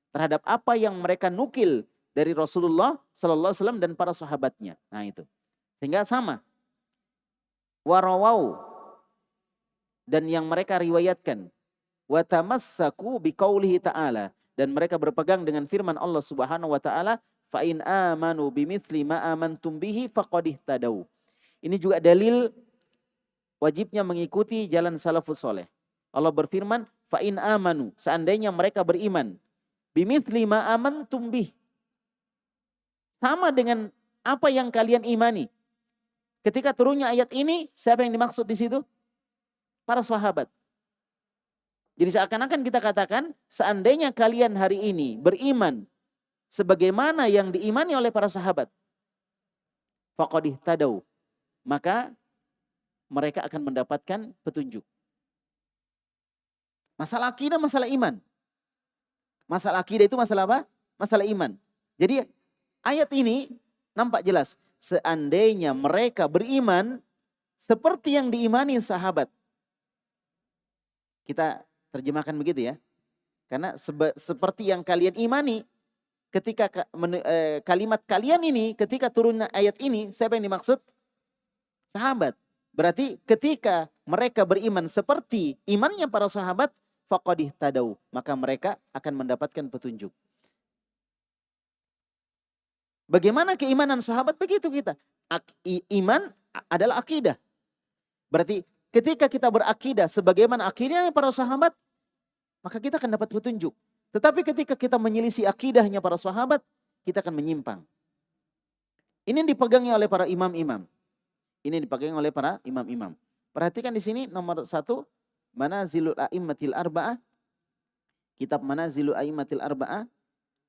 Terhadap apa yang mereka nukil dari Rasulullah sallallahu alaihi wasallam dan para sahabatnya. Nah itu. Sehingga sama. Warawau, dan yang mereka riwayatkan. Wa tamassaku biqaulihi ta'ala, dan mereka berpegang dengan firman Allah Subhanahu wa taala, fa in amanu bimithli ma amantum bihi faqad ihtadaw. Ini juga dalil wajibnya mengikuti jalan salafus saleh. Allah berfirman, fa in amanu, seandainya mereka beriman, bimithli ma amantum bih, sama dengan apa yang kalian imani. Ketika turunnya ayat ini, siapa yang dimaksud di situ? Para sahabat. Jadi seakan-akan kita katakan, seandainya kalian hari ini beriman sebagaimana yang diimani oleh para sahabat, faqad ihtadaw, maka mereka akan mendapatkan petunjuk. Masalah akidah, masalah iman. Masalah akidah itu masalah apa? Masalah iman. Jadi ayat ini nampak jelas. Seandainya mereka beriman seperti yang diimani sahabat. Kita terjemahkan begitu ya. Karena seperti yang kalian imani, ketika kalimat kalian ini, ketika turun ayat ini, siapa yang dimaksud? Sahabat. Berarti ketika mereka beriman seperti imannya para sahabat, faqad ihtadaw, maka mereka akan mendapatkan petunjuk. Bagaimana keimanan sahabat? Begitu kita. Iman adalah akidah. Berarti ketika kita berakidah sebagaimana akidahnya para sahabat, maka kita akan dapat petunjuk. Tetapi ketika kita menyelisih akidahnya para sahabat, kita akan menyimpang. Ini dipegangi oleh para imam-imam. Ini dipegangi oleh para imam-imam. Perhatikan di sini nomor 1, Manazilul A'immatil Arba'ah. Kitab Manazilul A'immatil Arba'ah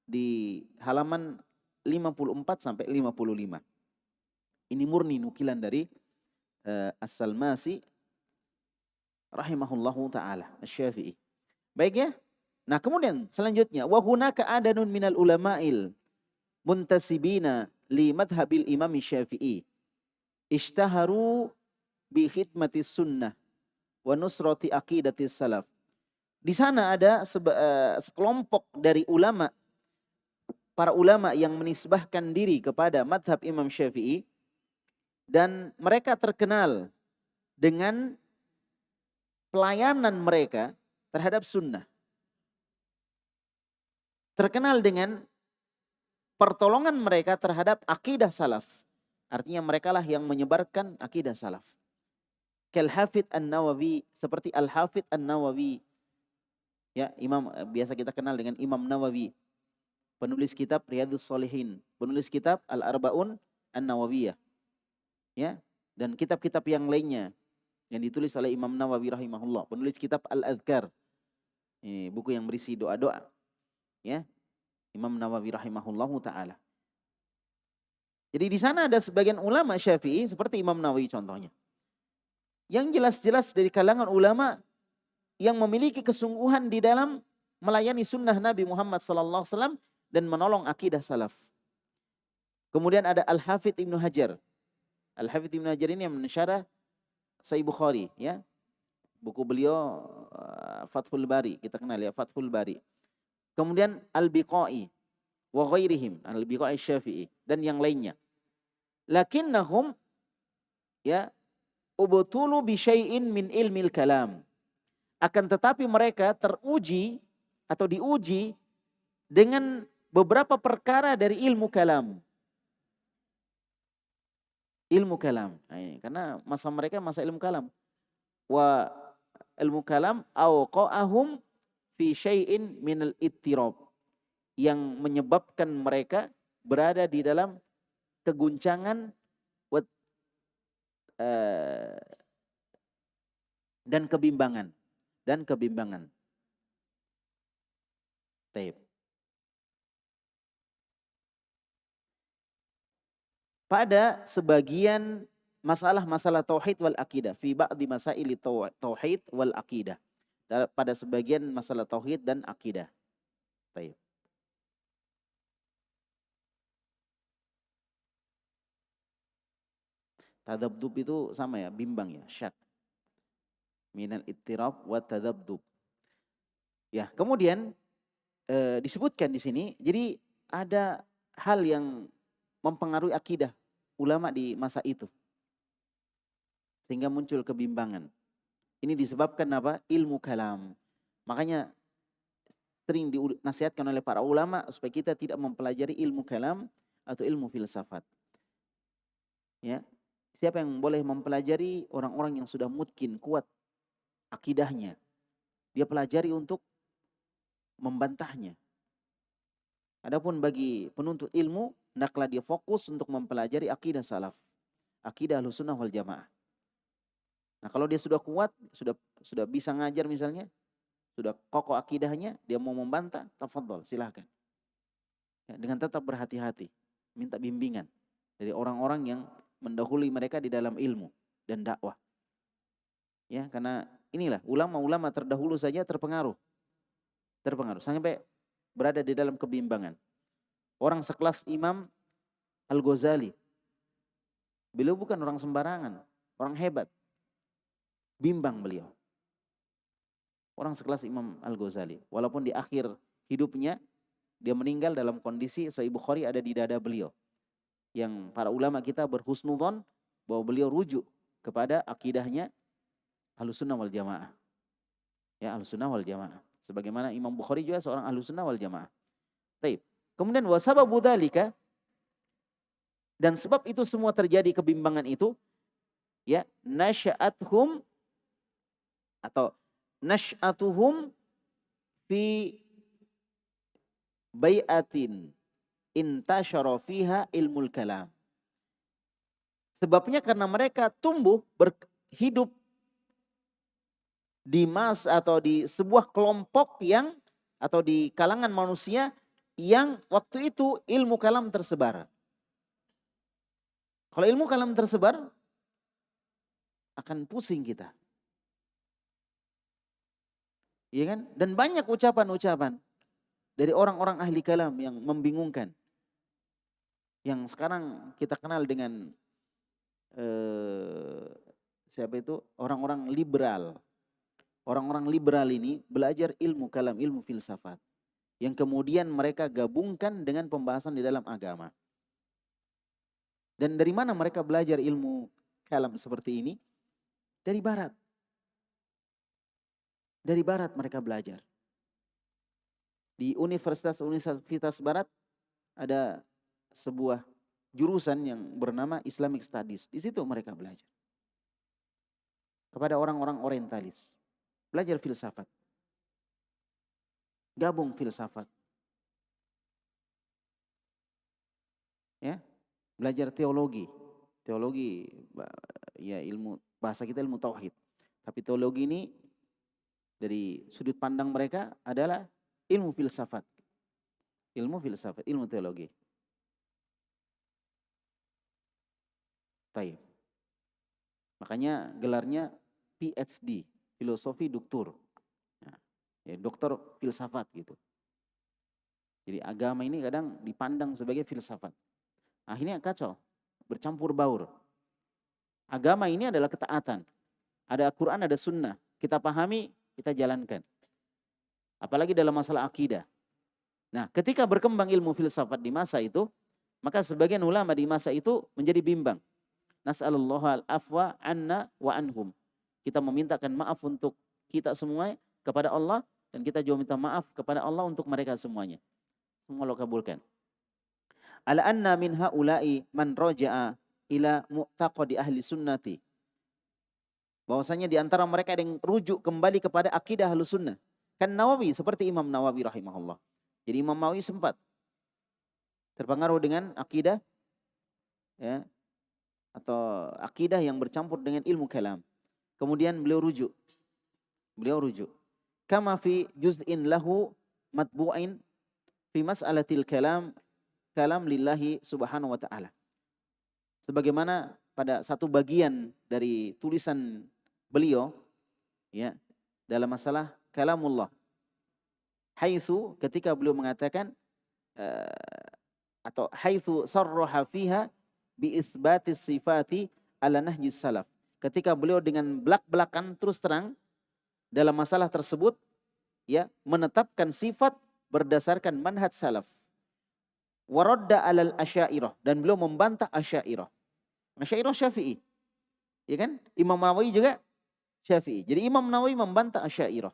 di halaman 54 sampai 55. Ini murni nukilan dari As-Salmasi rahimahullahu taala, Asy-Syafi'i. Baik ya. Nah, kemudian selanjutnya wa hunaka adanun minal ulama'il muntasibina li madhhabil Imam Syafi'i. Ishtaharu bi khidmatis sunnah wa nusrati aqidatis salaf. Di sana ada sekelompok dari ulama, para ulama yang menisbahkan diri kepada madhab Imam Syafi'i, dan mereka terkenal dengan pelayanan mereka terhadap sunnah. Terkenal dengan pertolongan mereka terhadap akidah salaf. Artinya mereka lah yang menyebarkan akidah salaf. Kal-Hafidz An-Nawawi, seperti Al-Hafidz An-Nawawi. Ya, imam biasa kita kenal dengan Imam Nawawi. Penulis kitab Riyadhus Shalihin, penulis kitab Al-Arba'un An-Nawawiyah. Ya, dan kitab-kitab yang lainnya yang ditulis oleh Imam Nawawi rahimahullah, penulis kitab Al-Adhkar. Ini buku yang berisi doa-doa. Ya, Imam Nawawi rahimahullahu taala. Jadi di sana ada sebagian ulama Syafi'i seperti Imam Nawawi contohnya, yang jelas-jelas dari kalangan ulama yang memiliki kesungguhan di dalam melayani sunnah Nabi Muhammad SAW dan menolong akidah salaf. Kemudian ada Al-Hafidz Ibnu Hajar. Al-Hafidz Ibnu Hajar ini yang mensyarah Sahih Bukhari, ya. Buku beliau Fathul Bari, kita kenal ya, Fathul Bari. Kemudian Al-Biqai wa ghairihim, Al-Biqai Syafi'i dan yang lainnya. Lakinnahum ya ubtulu bi syai'in min ilmil kalam. Akan tetapi mereka teruji atau diuji dengan beberapa perkara dari ilmu kalam. Ilmu kalam. Nah, ini, karena masa mereka masa ilmu kalam. Wa ilmu kalam awqa'ahum fi syai'in minal ittirab, yang menyebabkan mereka berada di dalam keguncangan dan kebimbangan. Taib. Pada sebagian masalah-masalah tauhid wal akidah, fi ba'di masaili tauhid wal akidah. Pada sebagian masalah tauhid dan akidah. Taib. Tadabdub itu sama ya, bimbang ya, syak. Minal ittirab wa tadabdub. Ya, kemudian disebutkan di sini, jadi ada hal yang mempengaruhi akidah ulama di masa itu, sehingga muncul kebimbangan. Ini disebabkan apa? Ilmu kalam. Makanya sering dinasihatkan oleh para ulama supaya kita tidak mempelajari ilmu kalam atau ilmu filsafat. Ya, siapa yang boleh mempelajari? Orang-orang yang sudah mutkin, kuat akidahnya. Dia pelajari untuk membantahnya. Adapun bagi penuntut ilmu, hendaklah dia fokus untuk mempelajari akidah salaf, akidah Ahlussunnah wal Jamaah. Nah, kalau dia sudah kuat, sudah bisa ngajar misalnya, sudah kokoh akidahnya, dia mau membantah, tafadhol, silakan. Ya, dengan tetap berhati-hati, minta bimbingan dari orang-orang yang mendahului mereka di dalam ilmu dan dakwah. Ya, karena inilah ulama-ulama terdahulu saja terpengaruh sampai berada di dalam kebimbangan. Orang sekelas Imam Al-Ghazali, beliau bukan orang sembarangan, orang hebat. Bimbang beliau. Orang sekelas Imam Al-Ghazali, walaupun di akhir hidupnya dia meninggal dalam kondisi Sahih Bukhari ada di dada beliau, yang para ulama kita berhusnudzon bahwa beliau rujuk kepada akidahnya Ahlussunnah wal Jamaah. Ya, Ahlussunnah wal Jamaah. Sebagaimana Imam Bukhari juga seorang Ahlussunnah wal Jamaah. Taib. Kemudian wasababu dzalika, dan sebab itu semua terjadi kebimbangan itu, Ya, nasya'athum atau nasy'atuhum fi bai'atin intasyara fiha ilmul kalam. Sebabnya karena mereka tumbuh berhidup di atau di sebuah kelompok yang atau di kalangan manusia yang waktu itu ilmu kalam tersebar. Kalau ilmu kalam tersebar akan pusing kita. Iya kan? Dan banyak ucapan-ucapan dari orang-orang ahli kalam yang membingungkan. Yang sekarang kita kenal dengan siapa itu? Orang-orang liberal. Orang-orang liberal ini belajar ilmu kalam, ilmu filsafat. Yang kemudian mereka gabungkan dengan pembahasan di dalam agama. Dan dari mana mereka belajar ilmu kalam seperti ini? Dari barat. Dari barat mereka belajar. Di universitas barat ada sebuah jurusan yang bernama Islamic Studies. Di situ mereka belajar. Kepada orang-orang orientalis. Belajar filsafat. Gabung filsafat. Ya, belajar teologi. Teologi ya ilmu bahasa kita ilmu tauhid. Tapi teologi ini dari sudut pandang mereka adalah ilmu filsafat. Ilmu filsafat, ilmu teologi. Taib. Makanya gelarnya PhD, filosofi doktor. Ya, dokter filsafat gitu. Jadi agama ini kadang dipandang sebagai filsafat. Akhirnya kacau, bercampur baur. Agama ini adalah ketaatan. Ada Al-Quran, ada sunnah. Kita pahami, kita jalankan. Apalagi dalam masalah akidah. Nah, ketika berkembang ilmu filsafat di masa itu, maka sebagian ulama di masa itu menjadi bimbang. Nas'alullah al-afwa anna wa anhum. Kita memintakan maaf untuk kita semua kepada Allah, dan kita juga minta maaf kepada Allah untuk mereka semuanya. Semua Allah kabulkan. Ala anna min haula'i man roja'a ila mu'taqadi ahli sunnati. Bahwasanya di antara mereka ada yang rujuk kembali kepada akidah ahli sunnah. Kan Nawawi, seperti Imam Nawawi rahimahullah. Jadi Imam Nawawi sempat terpengaruh dengan akidah, ya, atau akidah yang bercampur dengan ilmu kalam. Kemudian beliau rujuk. Kama fi juz'in lahu matbu'in fi mas'alatil kalam lillahi subhanahu wa ta'ala. Sebagaimana pada satu bagian dari tulisan beliau, ya, dalam masalah kalamullah. Haitsu, ketika beliau mengatakan atau haitsu sarraha fiha bi itsbatis sifati ala nahjis salaf. Ketika beliau dengan belak-belakan terus terang dalam masalah tersebut, ya, menetapkan sifat berdasarkan manhaj salaf. Waradda alal asy'ariyah, dan beliau membantah asy'ariyah. Asy'ariyah Syafi'i. Ya kan? Imam Nawawi juga Syafi'i. Jadi Imam Nawawi membantah asy'ariyah.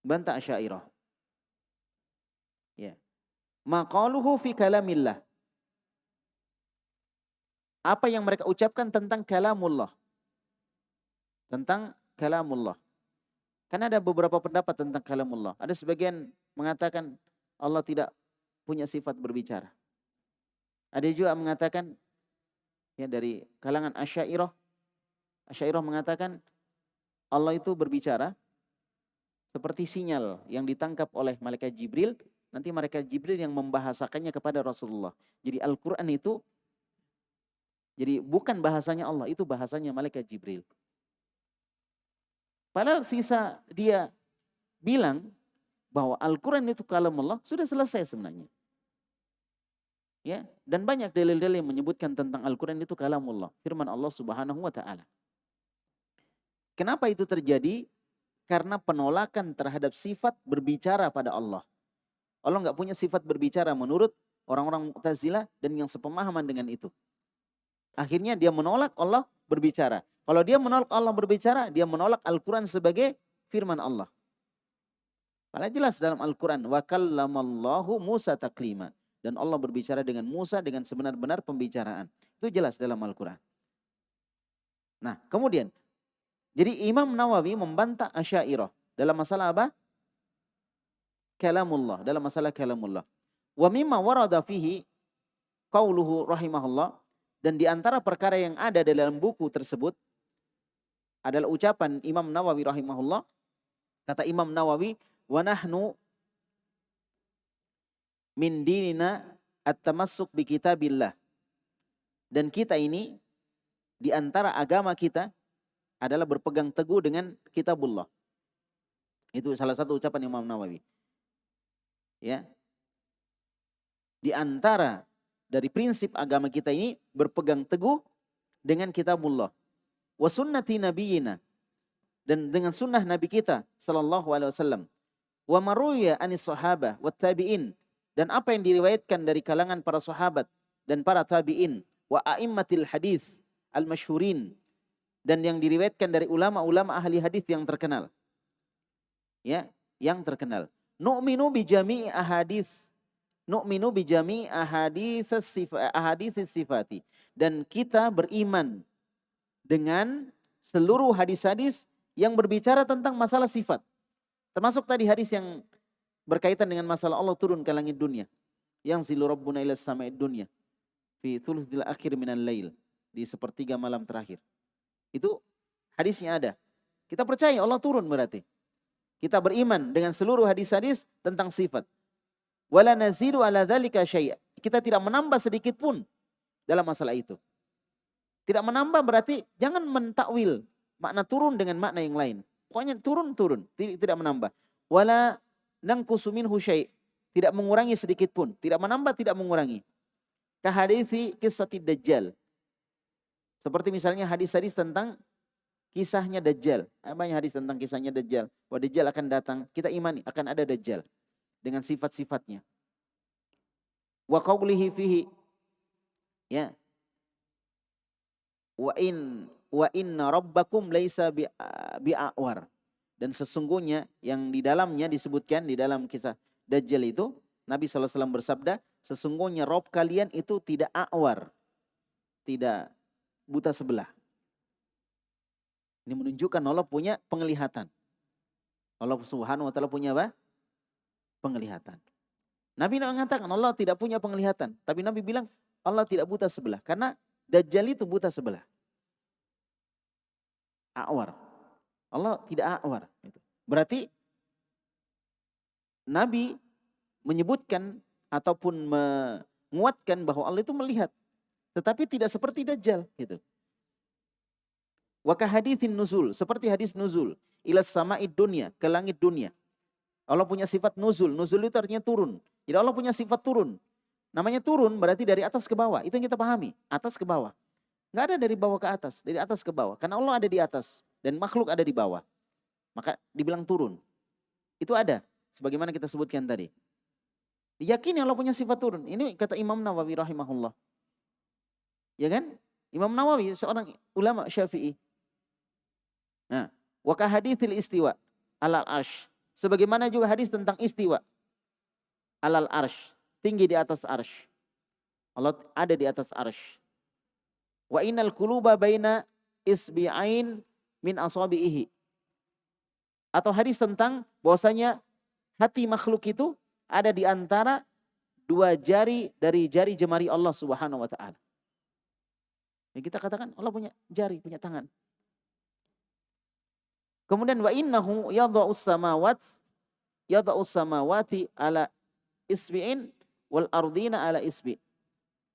Bantah asy'ariyah. Ya. Maqaluhu fi kalamillah. Apa yang mereka ucapkan tentang kalamullah. Tentang kalamullah. Karena ada beberapa pendapat tentang kalamullah. Ada sebagian mengatakan Allah tidak punya sifat berbicara. Ada juga mengatakan, ya, dari kalangan Asy'ariyah. Asy'ariyah mengatakan Allah itu berbicara seperti sinyal yang ditangkap oleh malaikat Jibril. Nanti malaikat Jibril yang membahasakannya kepada Rasulullah. Jadi Al-Quran itu, jadi bukan bahasanya Allah, itu bahasanya malaikat Jibril. Padahal sisa dia bilang bahwa Al-Quran itu kalam Allah, sudah selesai sebenarnya. Ya, dan banyak dalil-dalil yang menyebutkan tentang Al-Quran itu kalamullah, firman Allah Subhanahu wa ta'ala. Kenapa itu terjadi? Karena penolakan terhadap sifat berbicara pada Allah. Allah nggak punya sifat berbicara menurut orang-orang Mu'tazilah dan yang sepemahaman dengan itu. Akhirnya dia menolak Allah berbicara. Kalau dia menolak Allah berbicara, dia menolak Al-Quran sebagai firman Allah. Padahal jelas dalam Al-Quran, wa kallamallahu Musa taklima. Dan Allah berbicara dengan Musa dengan sebenar-benar pembicaraan. Itu jelas dalam Al-Quran. Nah, kemudian jadi Imam Nawawi membantah Asy'ariyah dalam masalah apa? Kalamullah, dalam masalah kalamullah. Wa mimma warada fihi qauluhu rahimahullah, dan di antara perkara yang ada dalam buku tersebut adalah ucapan Imam Nawawi rahimahullah. Kata Imam Nawawi, wa nahnu min dinina at-tamassuk bi kitabillah. Dan kita ini di antara agama kita adalah berpegang teguh dengan kitabullah. Itu salah satu ucapan Imam Nawawi. Ya. Di antara dari prinsip agama kita ini berpegang teguh dengan kitabullah. Wa sunnati nabiyina, dan dengan sunnah Nabi kita sallallahu alaihi wasallam. Wa maruya anis sahabah wa tabi'in, dan apa yang diriwayatkan dari kalangan para sahabat dan para tabi'in, wa a'immatil hadis al-masyhurin, dan yang diriwayatkan dari ulama-ulama ahli hadis yang terkenal. Ya, yang terkenal. Nu'minu bi jami'i ahadits sifati, dan kita beriman dengan seluruh hadis-hadis yang berbicara tentang masalah sifat. Termasuk tadi hadis yang berkaitan dengan masalah Allah turun ke langit dunia. Yang zilu rabbuna ila sama'id dunya fi thuluthil akhir minal lail, di sepertiga malam terakhir. Itu hadisnya ada. Kita percaya Allah turun berarti. Kita beriman dengan seluruh hadis-hadis tentang sifat. Wala nazidu ala dzalika syai'. Kita tidak menambah sedikit pun dalam masalah itu. Tidak menambah berarti jangan mentakwil makna turun dengan makna yang lain. Pokoknya turun, tidak menambah. Wala nangkusu minhu syai'. Tidak mengurangi sedikit pun, tidak menambah, tidak mengurangi. Kahaditsi qissatid dajjal. Seperti misalnya hadis-hadis tentang kisahnya Dajjal. Banyak hadis tentang kisahnya Dajjal. Bahwa Dajjal akan datang, kita imani akan ada Dajjal dengan sifat-sifatnya. Wa qawlihi fihi, ya, wa inna rabbakum laisa bi'awar. Dan sesungguhnya yang di dalamnya disebutkan di dalam kisah Dajjal itu, Nabi SAW bersabda, sesungguhnya Rob kalian itu tidak a'war, tidak buta sebelah. Ini menunjukkan Allah punya penglihatan. Allah Subhanahu wa taala punya apa? Penglihatan. Nabi mengatakan Allah tidak punya penglihatan, tapi Nabi bilang Allah tidak buta sebelah karena Dajjal itu buta sebelah. A'war. Allah tidak a'war. Berarti Nabi menyebutkan ataupun menguatkan bahwa Allah itu melihat, tetapi tidak seperti Dajjal gitu. Wa kahaditsin nuzul, seperti hadis nuzul, ilas sama'id dunya, ke langit dunia. Allah punya sifat nuzul, nuzul itu artinya turun. Jadi Allah punya sifat turun. Namanya turun berarti dari atas ke bawah, itu yang kita pahami, atas ke bawah. Enggak ada dari bawah ke atas, dari atas ke bawah. Karena Allah ada di atas dan makhluk ada di bawah. Maka dibilang turun. Itu ada, sebagaimana kita sebutkan tadi. Diyakini Allah punya sifat turun. Ini kata Imam Nawawi rahimahullah. Ya kan? Imam Nawawi seorang ulama Syafi'i. Nah, wa ka haditsil istiwa alal arsh. Sebagaimana juga hadis tentang istiwa alal arsh, tinggi di atas arsh. Allah ada di atas arsh. Wa innal quluba baina isbi'ain min asabihi. Atau hadis tentang bahwasanya hati makhluk itu ada di antara dua jari dari jari jemari Allah Subhanahu wa taala. Yang kita katakan Allah punya jari, punya tangan. Kemudian wa innahu yadha'us samawati ala isbi'in wal ardina ala isbi'.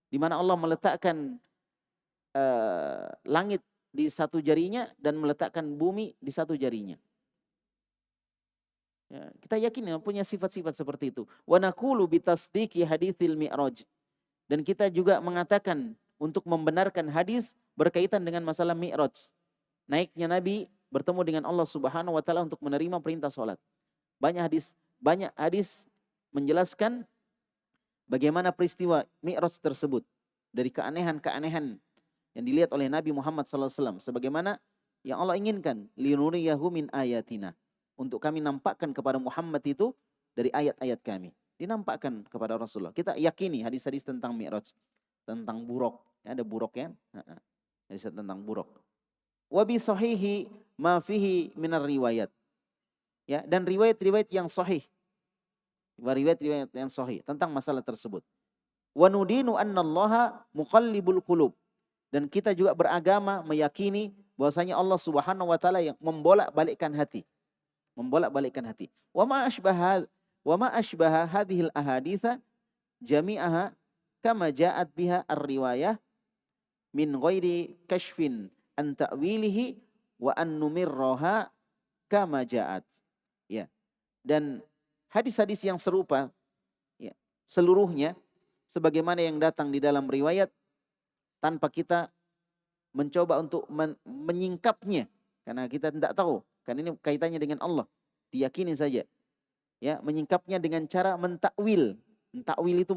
Di mana Allah meletakkan langit di satu jarinya dan meletakkan bumi di satu jarinya. Ya, kita yakin punya sifat-sifat seperti itu. Wa naqulu bitasdiqi haditsil mi'raj. Dan kita juga mengatakan untuk membenarkan hadis berkaitan dengan masalah mi'raj. Naiknya Nabi bertemu dengan Allah Subhanahu wa taala untuk menerima perintah salat. Banyak hadis menjelaskan bagaimana peristiwa mi'raj tersebut dari keanehan-keanehan yang dilihat oleh Nabi Muhammad SAW. Sebagaimana yang Allah inginkan, linuriyahu min ayatina. Untuk kami nampakkan kepada Muhammad itu dari ayat-ayat kami. Dinampakkan kepada Rasulullah. Kita yakini hadis-hadis tentang mi'raj. Tentang buruk. Ya, ada buruk ya. Hadis tentang buruk. wa bi sahihi ma fihi minar riwayat. Ya, dan riwayat-riwayat yang sahih. Riwayat-riwayat yang sahih tentang masalah tersebut. Wa nudinu annallaha muqallibul qulub. Dan kita juga beragama meyakini bahwasanya Allah Subhanahu wa taala yang membolak-balikkan hati. Membolak-balikkan hati. Wa ma ashbaha hadhil ahaditsa jami'aha kama ja'at biha ar-riwayah min ghairi kashfin an ta'wilihi wa an numirraha kama ja'at. Ya. Dan hadis-hadis yang serupa ya, seluruhnya sebagaimana yang datang di dalam riwayat tanpa kita mencoba untuk menyingkapnya karena kita tidak tahu, kan ini kaitannya dengan Allah, diyakini saja. Ya, menyingkapnya dengan cara mentakwil. Mentakwil itu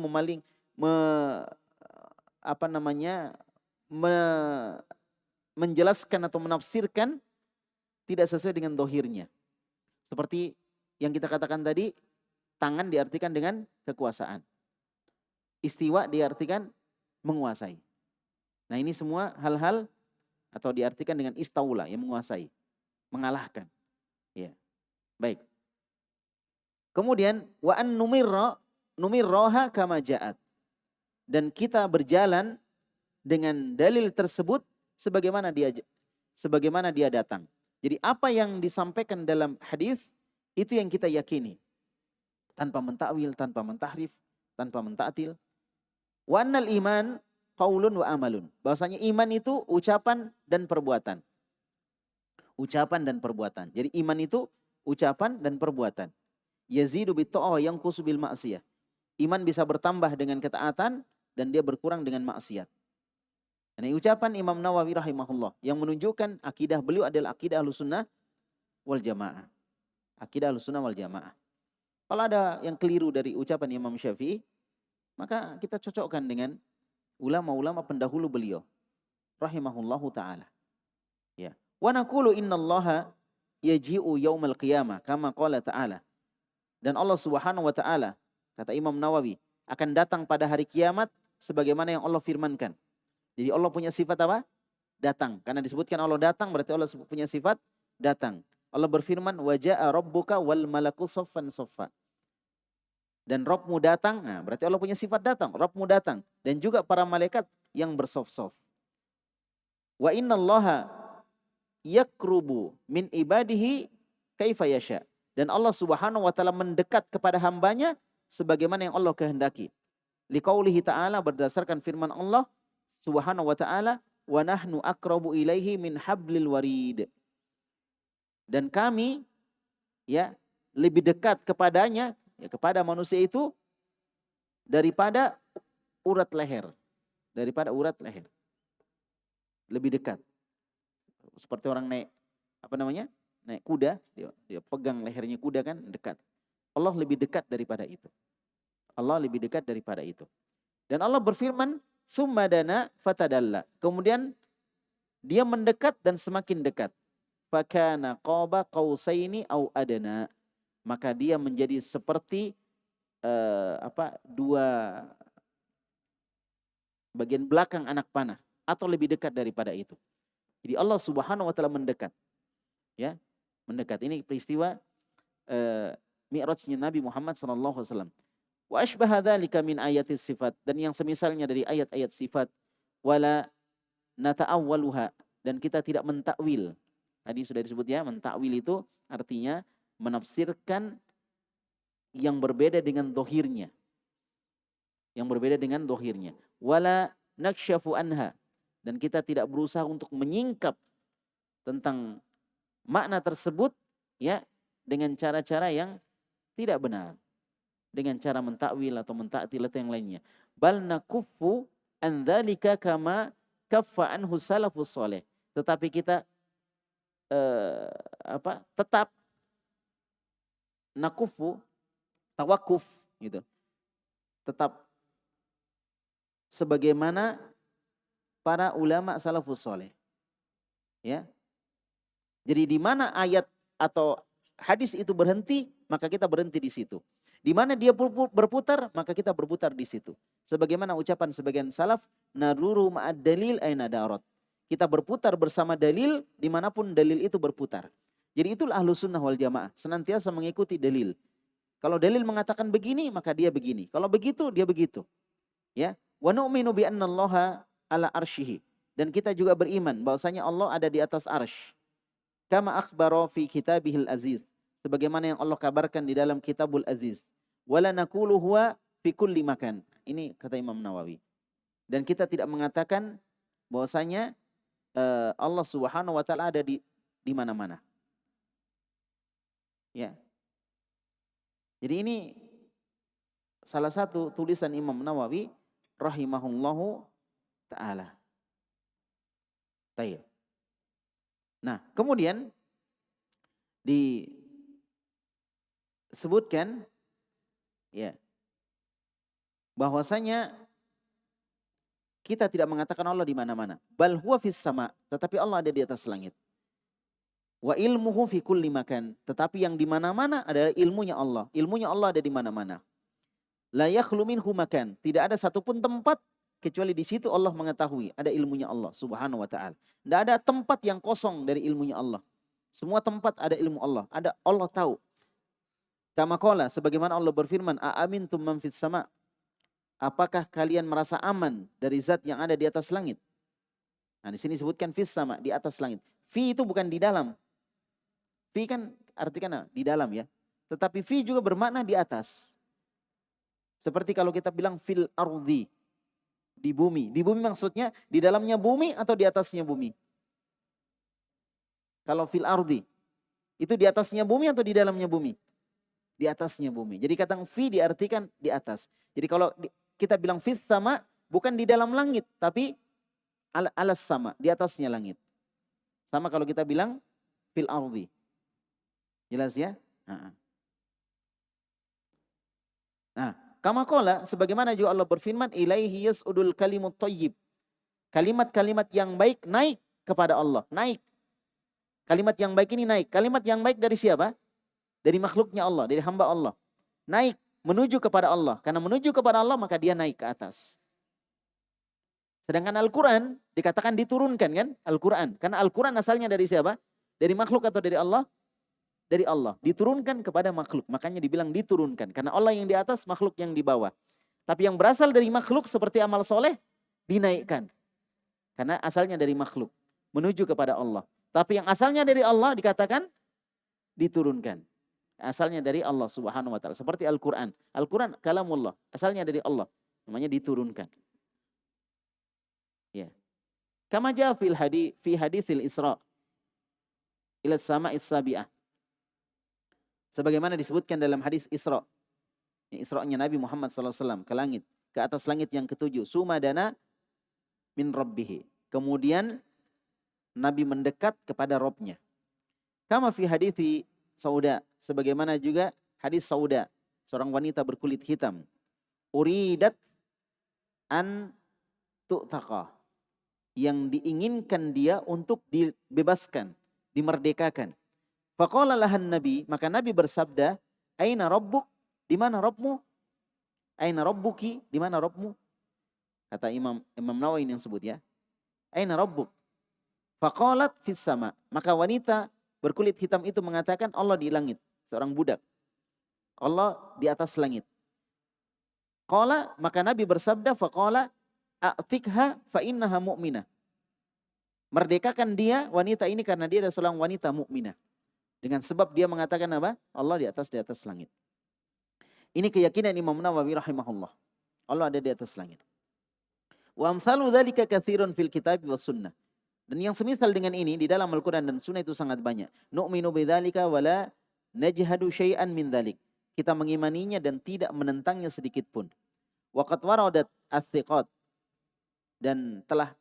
menjelaskan atau menafsirkan tidak sesuai dengan dohirnya. Seperti yang kita katakan tadi, tangan diartikan dengan kekuasaan. Istiwa diartikan menguasai. Nah ini semua hal-hal atau diartikan dengan istaula yang menguasai, mengalahkan. Ya, baik. Kemudian wa an numirroha kama ja'at. Dan kita berjalan dengan dalil tersebut sebagaimana dia datang. Jadi apa yang disampaikan dalam hadis itu yang kita yakini. Tanpa mentakwil, tanpa mentahrif, tanpa menta'til. Wa annal iman qaulun wa amalun. Bahwasanya iman itu ucapan dan perbuatan. Ucapan dan perbuatan. Jadi iman itu ucapan dan perbuatan. Yazidu bitta'ah yanqusu bil ma'siyah. Iman bisa bertambah dengan ketaatan dan dia berkurang dengan maksiat. Ini ucapan Imam Nawawi rahimahullah yang menunjukkan akidah beliau adalah akidah Ahlussunnah wal Jamaah. Akidah Ahlussunnah wal Jamaah. Kalau ada yang keliru dari ucapan Imam Syafi'i, maka kita cocokkan dengan ulama-ulama pendahulu beliau rahimahullahu taala. Ya. Wa naqulu innallaha yaji'u yaumal qiyamah kama qala ta'ala. Dan Allah Subhanahu wa taala, kata Imam Nawawi, akan datang pada hari kiamat sebagaimana yang Allah firmankan. Jadi Allah punya sifat apa? Datang. Karena disebutkan Allah datang berarti Allah punya sifat datang. Allah berfirman, wa ja'a rabbuka wal malaku saffan saffa. Dan Rabbmu datang, nah berarti Allah punya sifat datang. Rabbmu datang. Dan juga para malaikat yang bersof-sof. Wa innallaha yakrubu min ibadihi kaifa yasha. Dan Allah Subhanahu wa taala mendekat kepada hambanya sebagaimana yang Allah kehendaki. Liqaulihi ta'ala, berdasarkan firman Allah Subhanahu wa ta'ala, wa nahnu aqrabu ilaihi min hablil warid. Dan kami ya lebih dekat kepadanya, ya, kepada manusia itu daripada urat leher. Daripada urat leher. Lebih dekat. Seperti orang naik naik kuda, dia pegang lehernya kuda kan, dekat. Allah lebih dekat daripada itu. Allah lebih dekat daripada itu. Dan Allah berfirman, summa dana fatadalla. Kemudian dia mendekat dan semakin dekat. Fakana qaba qausaini au adna. Maka dia menjadi seperti dua bagian belakang anak panah atau lebih dekat daripada itu. Jadi Allah Subhanahu wa taala mendekat. Ya, mendekat. Ini peristiwa Mi'rajnya Nabi Muhammad sallallahu alaihi wasallam. Wa ashbaha dzalika min ayatis sifat, dan yang semisalnya dari ayat-ayat sifat, wala nata'awwaluha, dan kita tidak mentakwil. Tadi sudah disebut ya, mentakwil itu artinya menafsirkan yang berbeda dengan dohirnya. Yang berbeda dengan dohirnya. Wala nakshafu anha, dan kita tidak berusaha untuk menyingkap tentang makna tersebut ya dengan cara-cara yang tidak benar. Dengan cara mentakwil atau mentaktil atau yang lainnya. Bal nakuffu an dzalika kama kaffa anhu salafus saleh. Tetapi kita tetap nakuffu, tawakuf gitu. Tetap sebagaimana para ulama salafus saleh. Ya. Jadi di mana ayat atau hadis itu berhenti, maka kita berhenti di situ. Di mana dia berputar, maka kita berputar di situ. Sebagaimana ucapan sebagian salaf, naruru ma'ad dalil aina darat. Kita berputar bersama dalil dimanapun dalil itu berputar. Jadi itulah Ahlus Sunnah wal Jamaah, senantiasa mengikuti dalil. Kalau dalil mengatakan begini, maka dia begini. Kalau begitu, dia begitu. Ya, wa nu'minu bi annallaha ala arsyihi. Dan kita juga beriman bahwasanya Allah ada di atas arsy. Kama akhbara fi kitabihil aziz. Sebagaimana yang Allah kabarkan di dalam Kitabul Aziz. Wala naqulu huwa fi kulli makan. Ini kata Imam Nawawi. Dan kita tidak mengatakan bahwasanya Allah Subhanahu wa taala ada di mana-mana. Ya. Jadi ini salah satu tulisan Imam Nawawi rahimahullahu taala. Baik. Nah, kemudian disebutkan ya bahwasanya kita tidak mengatakan Allah di mana-mana. Bal huwa fis sama, tetapi Allah ada di atas langit. Wa ilmuhu fi kulli makan, tetapi yang di mana-mana adalah ilmunya Allah. Ilmunya Allah ada di mana-mana. La yakhlu minhu makan, tidak ada satupun tempat kecuali di situ Allah mengetahui ada ilmunya Allah Subhanahu wa taala. Tidak ada tempat yang kosong dari ilmunya Allah. Semua tempat ada ilmu Allah, ada Allah tahu. Kama qala, sebagaimana Allah berfirman, a amintum man fis sama'. Apakah kalian merasa aman dari zat yang ada di atas langit? Nah, di sini disebutkan fis sama, di atas langit. Fi itu bukan di dalam. Fi kan artinya di dalam ya. Tetapi fi juga bermakna di atas. Seperti kalau kita bilang fil ardi, di bumi. Di bumi maksudnya di dalamnya bumi atau di atasnya bumi? Kalau fil ardi, itu di atasnya bumi atau di dalamnya bumi? Di atasnya bumi. Jadi kata fi diartikan di atas. Jadi kalau kita bilang fis sama, bukan di dalam langit, tapi alas sama, di atasnya langit. Sama kalau kita bilang fil ardi. Jelas ya? Nah, kama qala, sebagaimana juga Allah berfirman, ilaihi yas'udul kalimut thayyib. Kalimat-kalimat yang baik naik kepada Allah, naik. Kalimat yang baik ini naik. Kalimat yang baik dari siapa? Dari makhluknya Allah, dari hamba Allah. Naik menuju kepada Allah. Karena menuju kepada Allah maka dia naik ke atas. Sedangkan Al-Quran dikatakan diturunkan kan? Al-Quran. Karena Al-Quran asalnya dari siapa? Dari makhluk atau dari Allah? Dari Allah. Diturunkan kepada makhluk. Makanya dibilang diturunkan. Karena Allah yang di atas, makhluk yang di bawah. Tapi yang berasal dari makhluk seperti amal soleh, dinaikkan. Karena asalnya dari makhluk. Menuju kepada Allah. Tapi yang asalnya dari Allah dikatakan diturunkan. Asalnya dari Allah Subhanahu wa taala, seperti Al-Qur'an. Al-Qur'an kalamullah, asalnya dari Allah, namanya diturunkan. Ya. Kama jaa fi haditsil Isra ila sama'is sabi'ah. Sebagaimana disebutkan dalam hadis Isra. Isra'nya Nabi Muhammad SAW ke langit, ke atas langit yang ketujuh. Sumadana min rabbih. Kemudian Nabi mendekat kepada Rabb-Nya. Kama fi hadithi Sauda, sebagaimana juga hadis Sauda, seorang wanita berkulit hitam. Uridat an tu'taqa, yang diinginkan dia untuk dibebaskan, dimerdekakan. Faqala lahan Nabi, maka Nabi bersabda, aina rabbuk, di mana Rabbmu? Aina rabbuki, di mana Rabbmu? Kata Imam Nawawi yang sebut ya. Aina rabbuk? Faqalat fis sama, maka wanita berkulit hitam itu mengatakan Allah di langit, seorang budak. Allah di atas langit. Qala, maka Nabi bersabda, faqala a'tikha fa innaha mu'minah. Merdekakan dia, wanita ini, karena dia adalah seorang wanita mukminah. Dengan sebab dia mengatakan apa? Allah di atas langit. Ini keyakinan Imam Nawawi rahimahullah. Allah ada di atas langit. Wa amsalu dzalika katsirun fil kitab was sunnah. Dan yang semisal dengan ini di dalam Al-Quran dan Sunnah itu sangat banyak. Nu'minu bidzalika wa la najhadu syai'an min dzalik. Kita mengimaninya dan tidak menentangnya sedikit pun. Wa qad waradat ats-thiqat, dan telah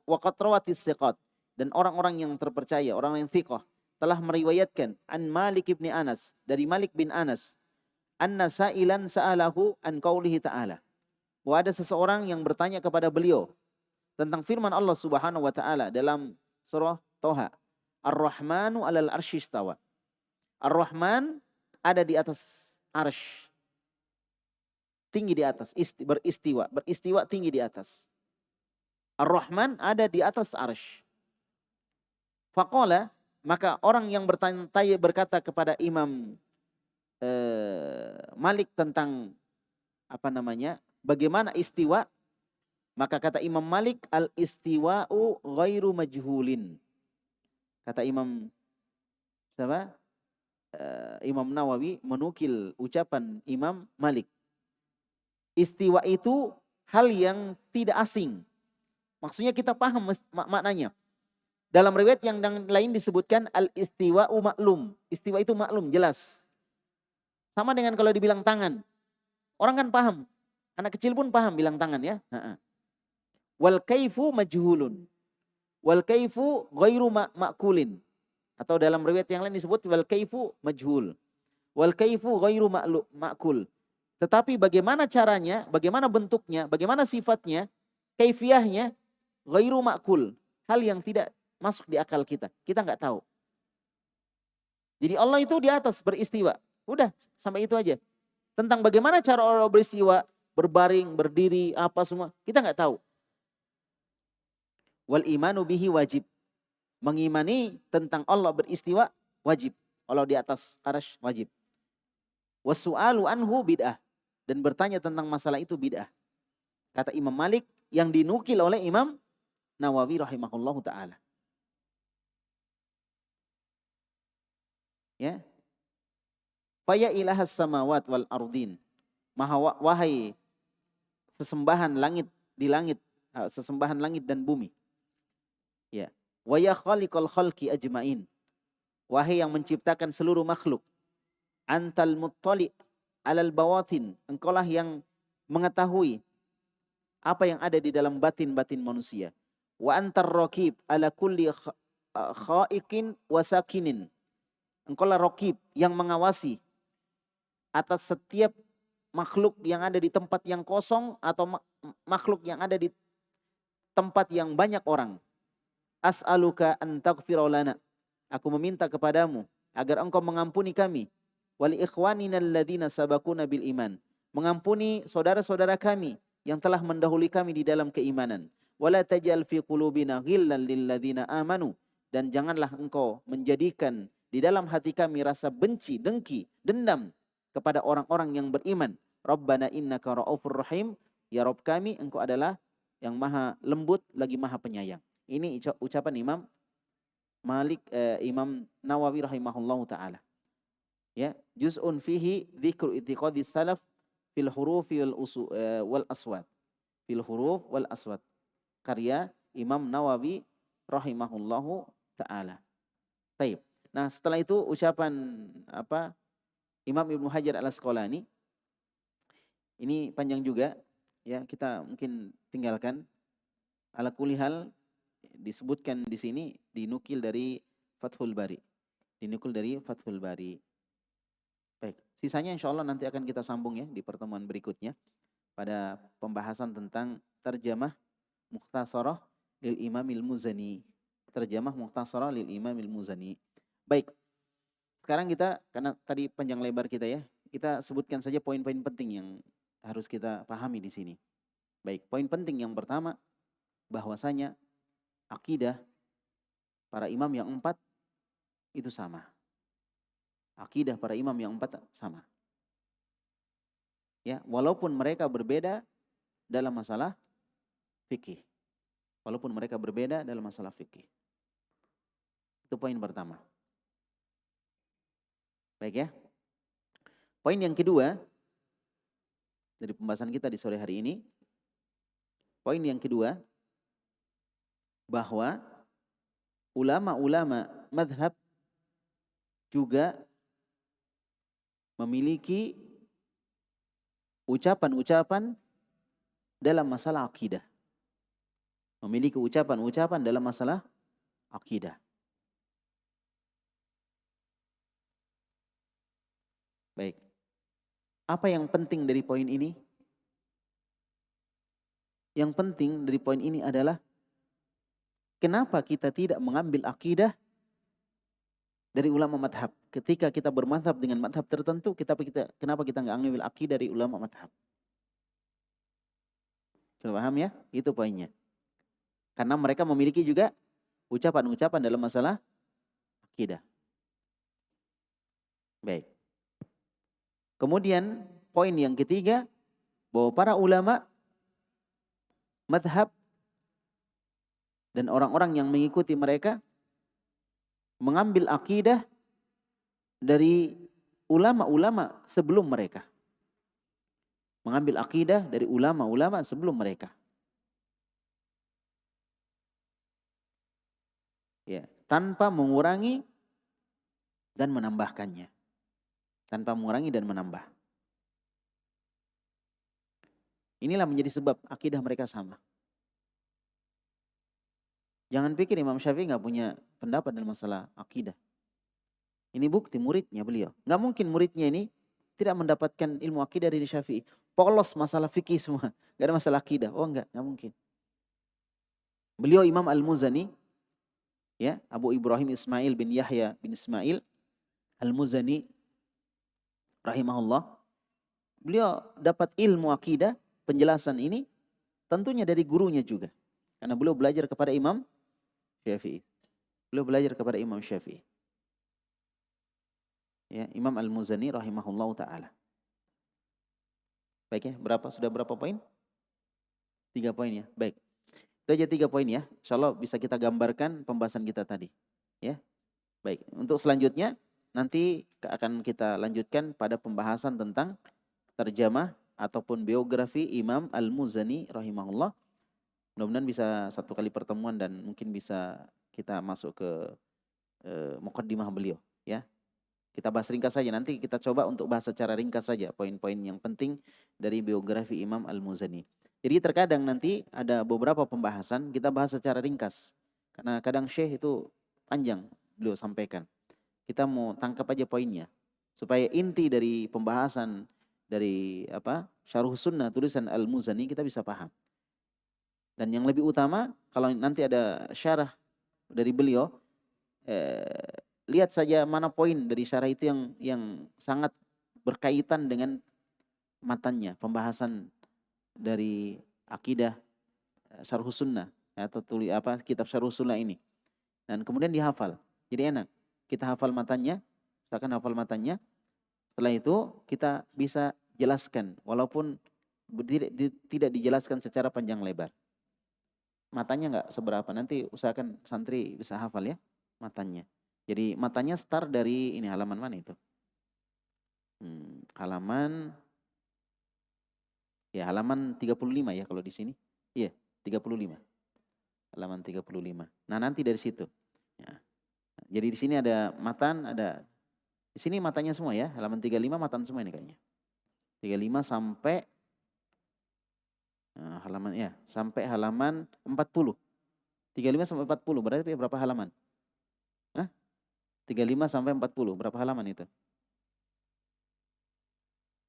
wa qad rawatis thiqat, dan orang-orang yang terpercaya, orang yang thiqah, telah meriwayatkan an Malik bin Anas, dari Malik bin Anas, anna sa'ilan sa'alahu an qaulihi ta'ala. Bahwa ada seseorang yang bertanya kepada beliau tentang firman Allah Subhanahu wa taala dalam surah Toha. Ar-Rahmanu 'alal arsy istawa. Ar-Rahman ada di atas arsy. Tinggi di atas, beristiwa tinggi di atas. Ar-Rahman ada di atas arsy. Faqala, maka orang yang bertanya berkata kepada Imam Malik tentang bagaimana istiwa, maka kata Imam Malik, al-istiwa'u ghairu majhulin. Kata Imam Imam Nawawi menukil ucapan Imam Malik. Istiwa itu hal yang tidak asing. Maksudnya kita paham maknanya. Dalam riwayat yang lain disebutkan al-istiwa'u maklum. Istiwa itu maklum, jelas. Sama dengan kalau dibilang tangan. Orang kan paham. Anak kecil pun paham bilang tangan ya. Wal kaifu majhulun. Wal kaifu ghairu ma'kulin. Atau dalam riwayat yang lain disebut wal kaifu majhul. Wal kaifu ghairu ma'kul. Tetapi bagaimana caranya, bagaimana bentuknya, bagaimana sifatnya, kaifiyahnya ghairu ma'kul. Hal yang tidak masuk di akal kita. Kita nggak tahu. Jadi Allah itu di atas beristiwa. Udah, sampai itu aja. Tentang bagaimana cara Allah beristiwa, berbaring, berdiri, apa semua, kita nggak tahu. Wal imanu bihi wajib. Mengimani tentang Allah beristiwa wajib. Allah di atas arsy wajib. Wasu'alu anhu bid'ah. Dan bertanya tentang masalah itu bid'ah. Kata Imam Malik yang dinukil oleh Imam Nawawi rahimahullahu ta'ala. Ya. Faya ilahas samawat wal ardin. Wahai sesembahan langit di langit, sesembahan langit dan bumi. Ya. Wa ya khaliqal khalqi ajmain. Wahai yang menciptakan seluruh makhluk. Antal muttali' alal bawatin. Engkaulah yang mengetahui apa yang ada di dalam batin-batin manusia. Wa antar raqib ala kulli khaiqin wa sakinin. Engkaulah raqib yang mengawasi atas setiap makhluk yang ada di tempat yang kosong atau makhluk yang ada di tempat yang banyak orang. As'aluka an taghfira lana. Aku meminta kepadamu agar engkau mengampuni kami. Wali ikhwanina alladhina sabaquna bil iman. Mengampuni saudara-saudara kami yang telah mendahului kami di dalam keimanan. Wala taj'al fi qulubina ghillan lil ladzina amanu. Dan janganlah engkau menjadikan di dalam hati kami rasa benci, dengki, dendam kepada orang-orang yang beriman. Rabbana innaka ra'ufur rahim. Ya Rabb kami, engkau adalah yang maha lembut lagi maha penyayang. Ini ucapan Imam Malik, Imam Nawawi rahimahullahu ta'ala. Ya, juz'un fihi dzikru i'tiqadis salaf fil huruf wal aswat. Fil huruf wal aswat. Karya Imam Nawawi rahimahullahu ta'ala. Taib. Nah, setelah itu ucapan Imam Ibnu Hajar Al-Asqalani. Ini panjang juga, ya, kita mungkin tinggalkan. Ala kulli hal disebutkan di sini dinukil dari Fathul Bari. Dinukil dari Fathul Bari. Baik, sisanya insya Allah nanti akan kita sambung ya di pertemuan berikutnya pada pembahasan tentang terjemah Mukhtasarah lil Imamil Muzani. Terjemah Mukhtasarah lil Imamil Muzani. Baik, sekarang kita, karena tadi panjang lebar kita ya, kita sebutkan saja poin-poin penting yang harus kita pahami di sini. Baik, poin penting yang pertama, bahwasanya akidah para imam yang 4 itu sama. Akidah para imam yang 4 sama. Ya, walaupun mereka berbeda dalam masalah fikih. Walaupun mereka berbeda dalam masalah fikih. Itu poin pertama. Baik ya. Poin yang kedua dari pembahasan kita di sore hari ini. Poin yang kedua, bahwa ulama-ulama mazhab juga memiliki ucapan-ucapan dalam masalah akidah. Memiliki ucapan-ucapan dalam masalah akidah. Baik. Apa yang penting dari poin ini? Yang penting dari poin ini adalah kenapa kita tidak mengambil akidah dari ulama madhab. Ketika kita bermadhab dengan madhab tertentu, kenapa kita nggak ambil akidah dari ulama madhab? Sudah paham ya? Itu poinnya. Karena mereka memiliki juga ucapan-ucapan dalam masalah akidah. Baik. Kemudian poin yang ketiga, bahwa para ulama madhab dan orang-orang yang mengikuti mereka mengambil akidah dari ulama-ulama sebelum mereka. Mengambil akidah dari ulama-ulama sebelum mereka. Ya, tanpa mengurangi dan menambahkannya. Tanpa mengurangi dan menambah. Inilah menjadi sebab akidah mereka sama. Jangan pikir Imam Syafi'i nggak punya pendapat dalam masalah akidah. Ini bukti muridnya beliau. Nggak mungkin muridnya ini tidak mendapatkan ilmu akidah dari Syafi'i. Polos masalah fikih semua. Nggak ada masalah akidah. Oh nggak mungkin. Beliau Imam Al-Muzani, ya, Abu Ibrahim Ismail bin Yahya bin Ismail Al-Muzani rahimahullah. Beliau dapat ilmu akidah, penjelasan ini tentunya dari gurunya juga. Karena beliau belajar kepada Imam Syafi'i. Beliau belajar kepada Imam Syafi'i. Ya, Imam Al-Muzani rahimahullah ta'ala. Baik ya, sudah berapa poin? 3 poin ya, baik. Itu aja 3 poin ya. Insyaallah bisa kita gambarkan pembahasan kita tadi. Ya, baik. Untuk selanjutnya nanti akan kita lanjutkan pada pembahasan tentang terjemah ataupun biografi Imam Al-Muzani rahimahullah. Mudah-mudahan bisa 1 kali pertemuan dan mungkin bisa kita masuk ke muqaddimah beliau ya. Kita bahas ringkas saja, nanti kita coba untuk bahas secara ringkas saja poin-poin yang penting dari biografi Imam Al-Muzani. Jadi terkadang nanti ada beberapa pembahasan kita bahas secara ringkas. Karena kadang syekh itu panjang beliau sampaikan. Kita mau tangkap aja poinnya supaya inti dari pembahasan dari Syarh Sunnah tulisan Al-Muzani kita bisa paham. Dan yang lebih utama kalau nanti ada syarah dari beliau, lihat saja mana poin dari syarah itu yang sangat berkaitan dengan matannya, pembahasan dari akidah Syarh Sunnah atau kitab Syarh Sunnah ini. Dan kemudian dihafal. Jadi enak. Kita hafal matanya, misalkan hafal matanya. Setelah itu kita bisa jelaskan walaupun tidak dijelaskan secara panjang lebar. Matanya nggak seberapa, nanti usahakan santri bisa hafal ya matanya. Jadi matanya start dari ini, halaman mana itu? Halaman 35 ya kalau di sini. Iya, 35. Halaman 35. Nah, nanti dari situ. Ya. Jadi di sini ada matan, ada di sini matanya semua ya. Halaman 35 matan semua ini kayaknya. 35 sampai sampai halaman 40. 35 sampai 40 berarti berapa halaman? 35 sampai 40 berapa halaman itu?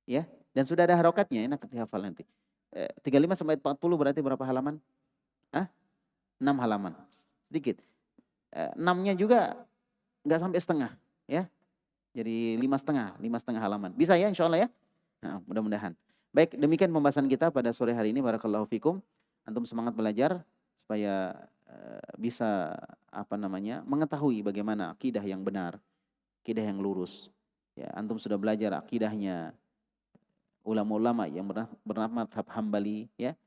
Ya, dan sudah ada harokatnya, enak dihafal nanti. 35 sampai 40 berarti berapa halaman? 6 halaman. Sedikit. 6-nya juga enggak sampai setengah, ya. Jadi 5,5 halaman. Bisa ya insyaallah ya? Nah, mudah-mudahan. Baik, demikian pembahasan kita pada sore hari ini. Barakallahu fikum. Antum semangat belajar supaya bisa mengetahui bagaimana akidah yang benar, akidah yang lurus. Ya, antum sudah belajar akidahnya ulama-ulama yang bernama madhab Hambali ya.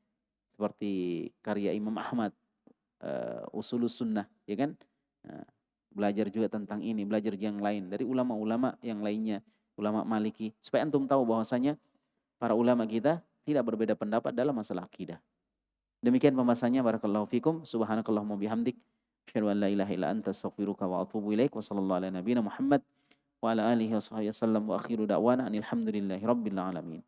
Seperti karya Imam Ahmad, Usulus Sunnah, ya kan? Nah, belajar juga tentang ini, belajar yang lain dari ulama-ulama yang lainnya, ulama Maliki, supaya antum tahu bahwasanya para ulama kita tidak berbeda pendapat dalam masalah akidah. Demikian pembahasannya. Barakallahu fikum. Subhanakallahumma bihamdik, asyhadu an la ilaha illa anta astaghfiruka wa atubu ilaik. Wa sallallahu ala nabiyina Muhammad wa ala alihi wa sahbihi wasallam wa akhiru da'wana alhamdulillahi rabbil alamin.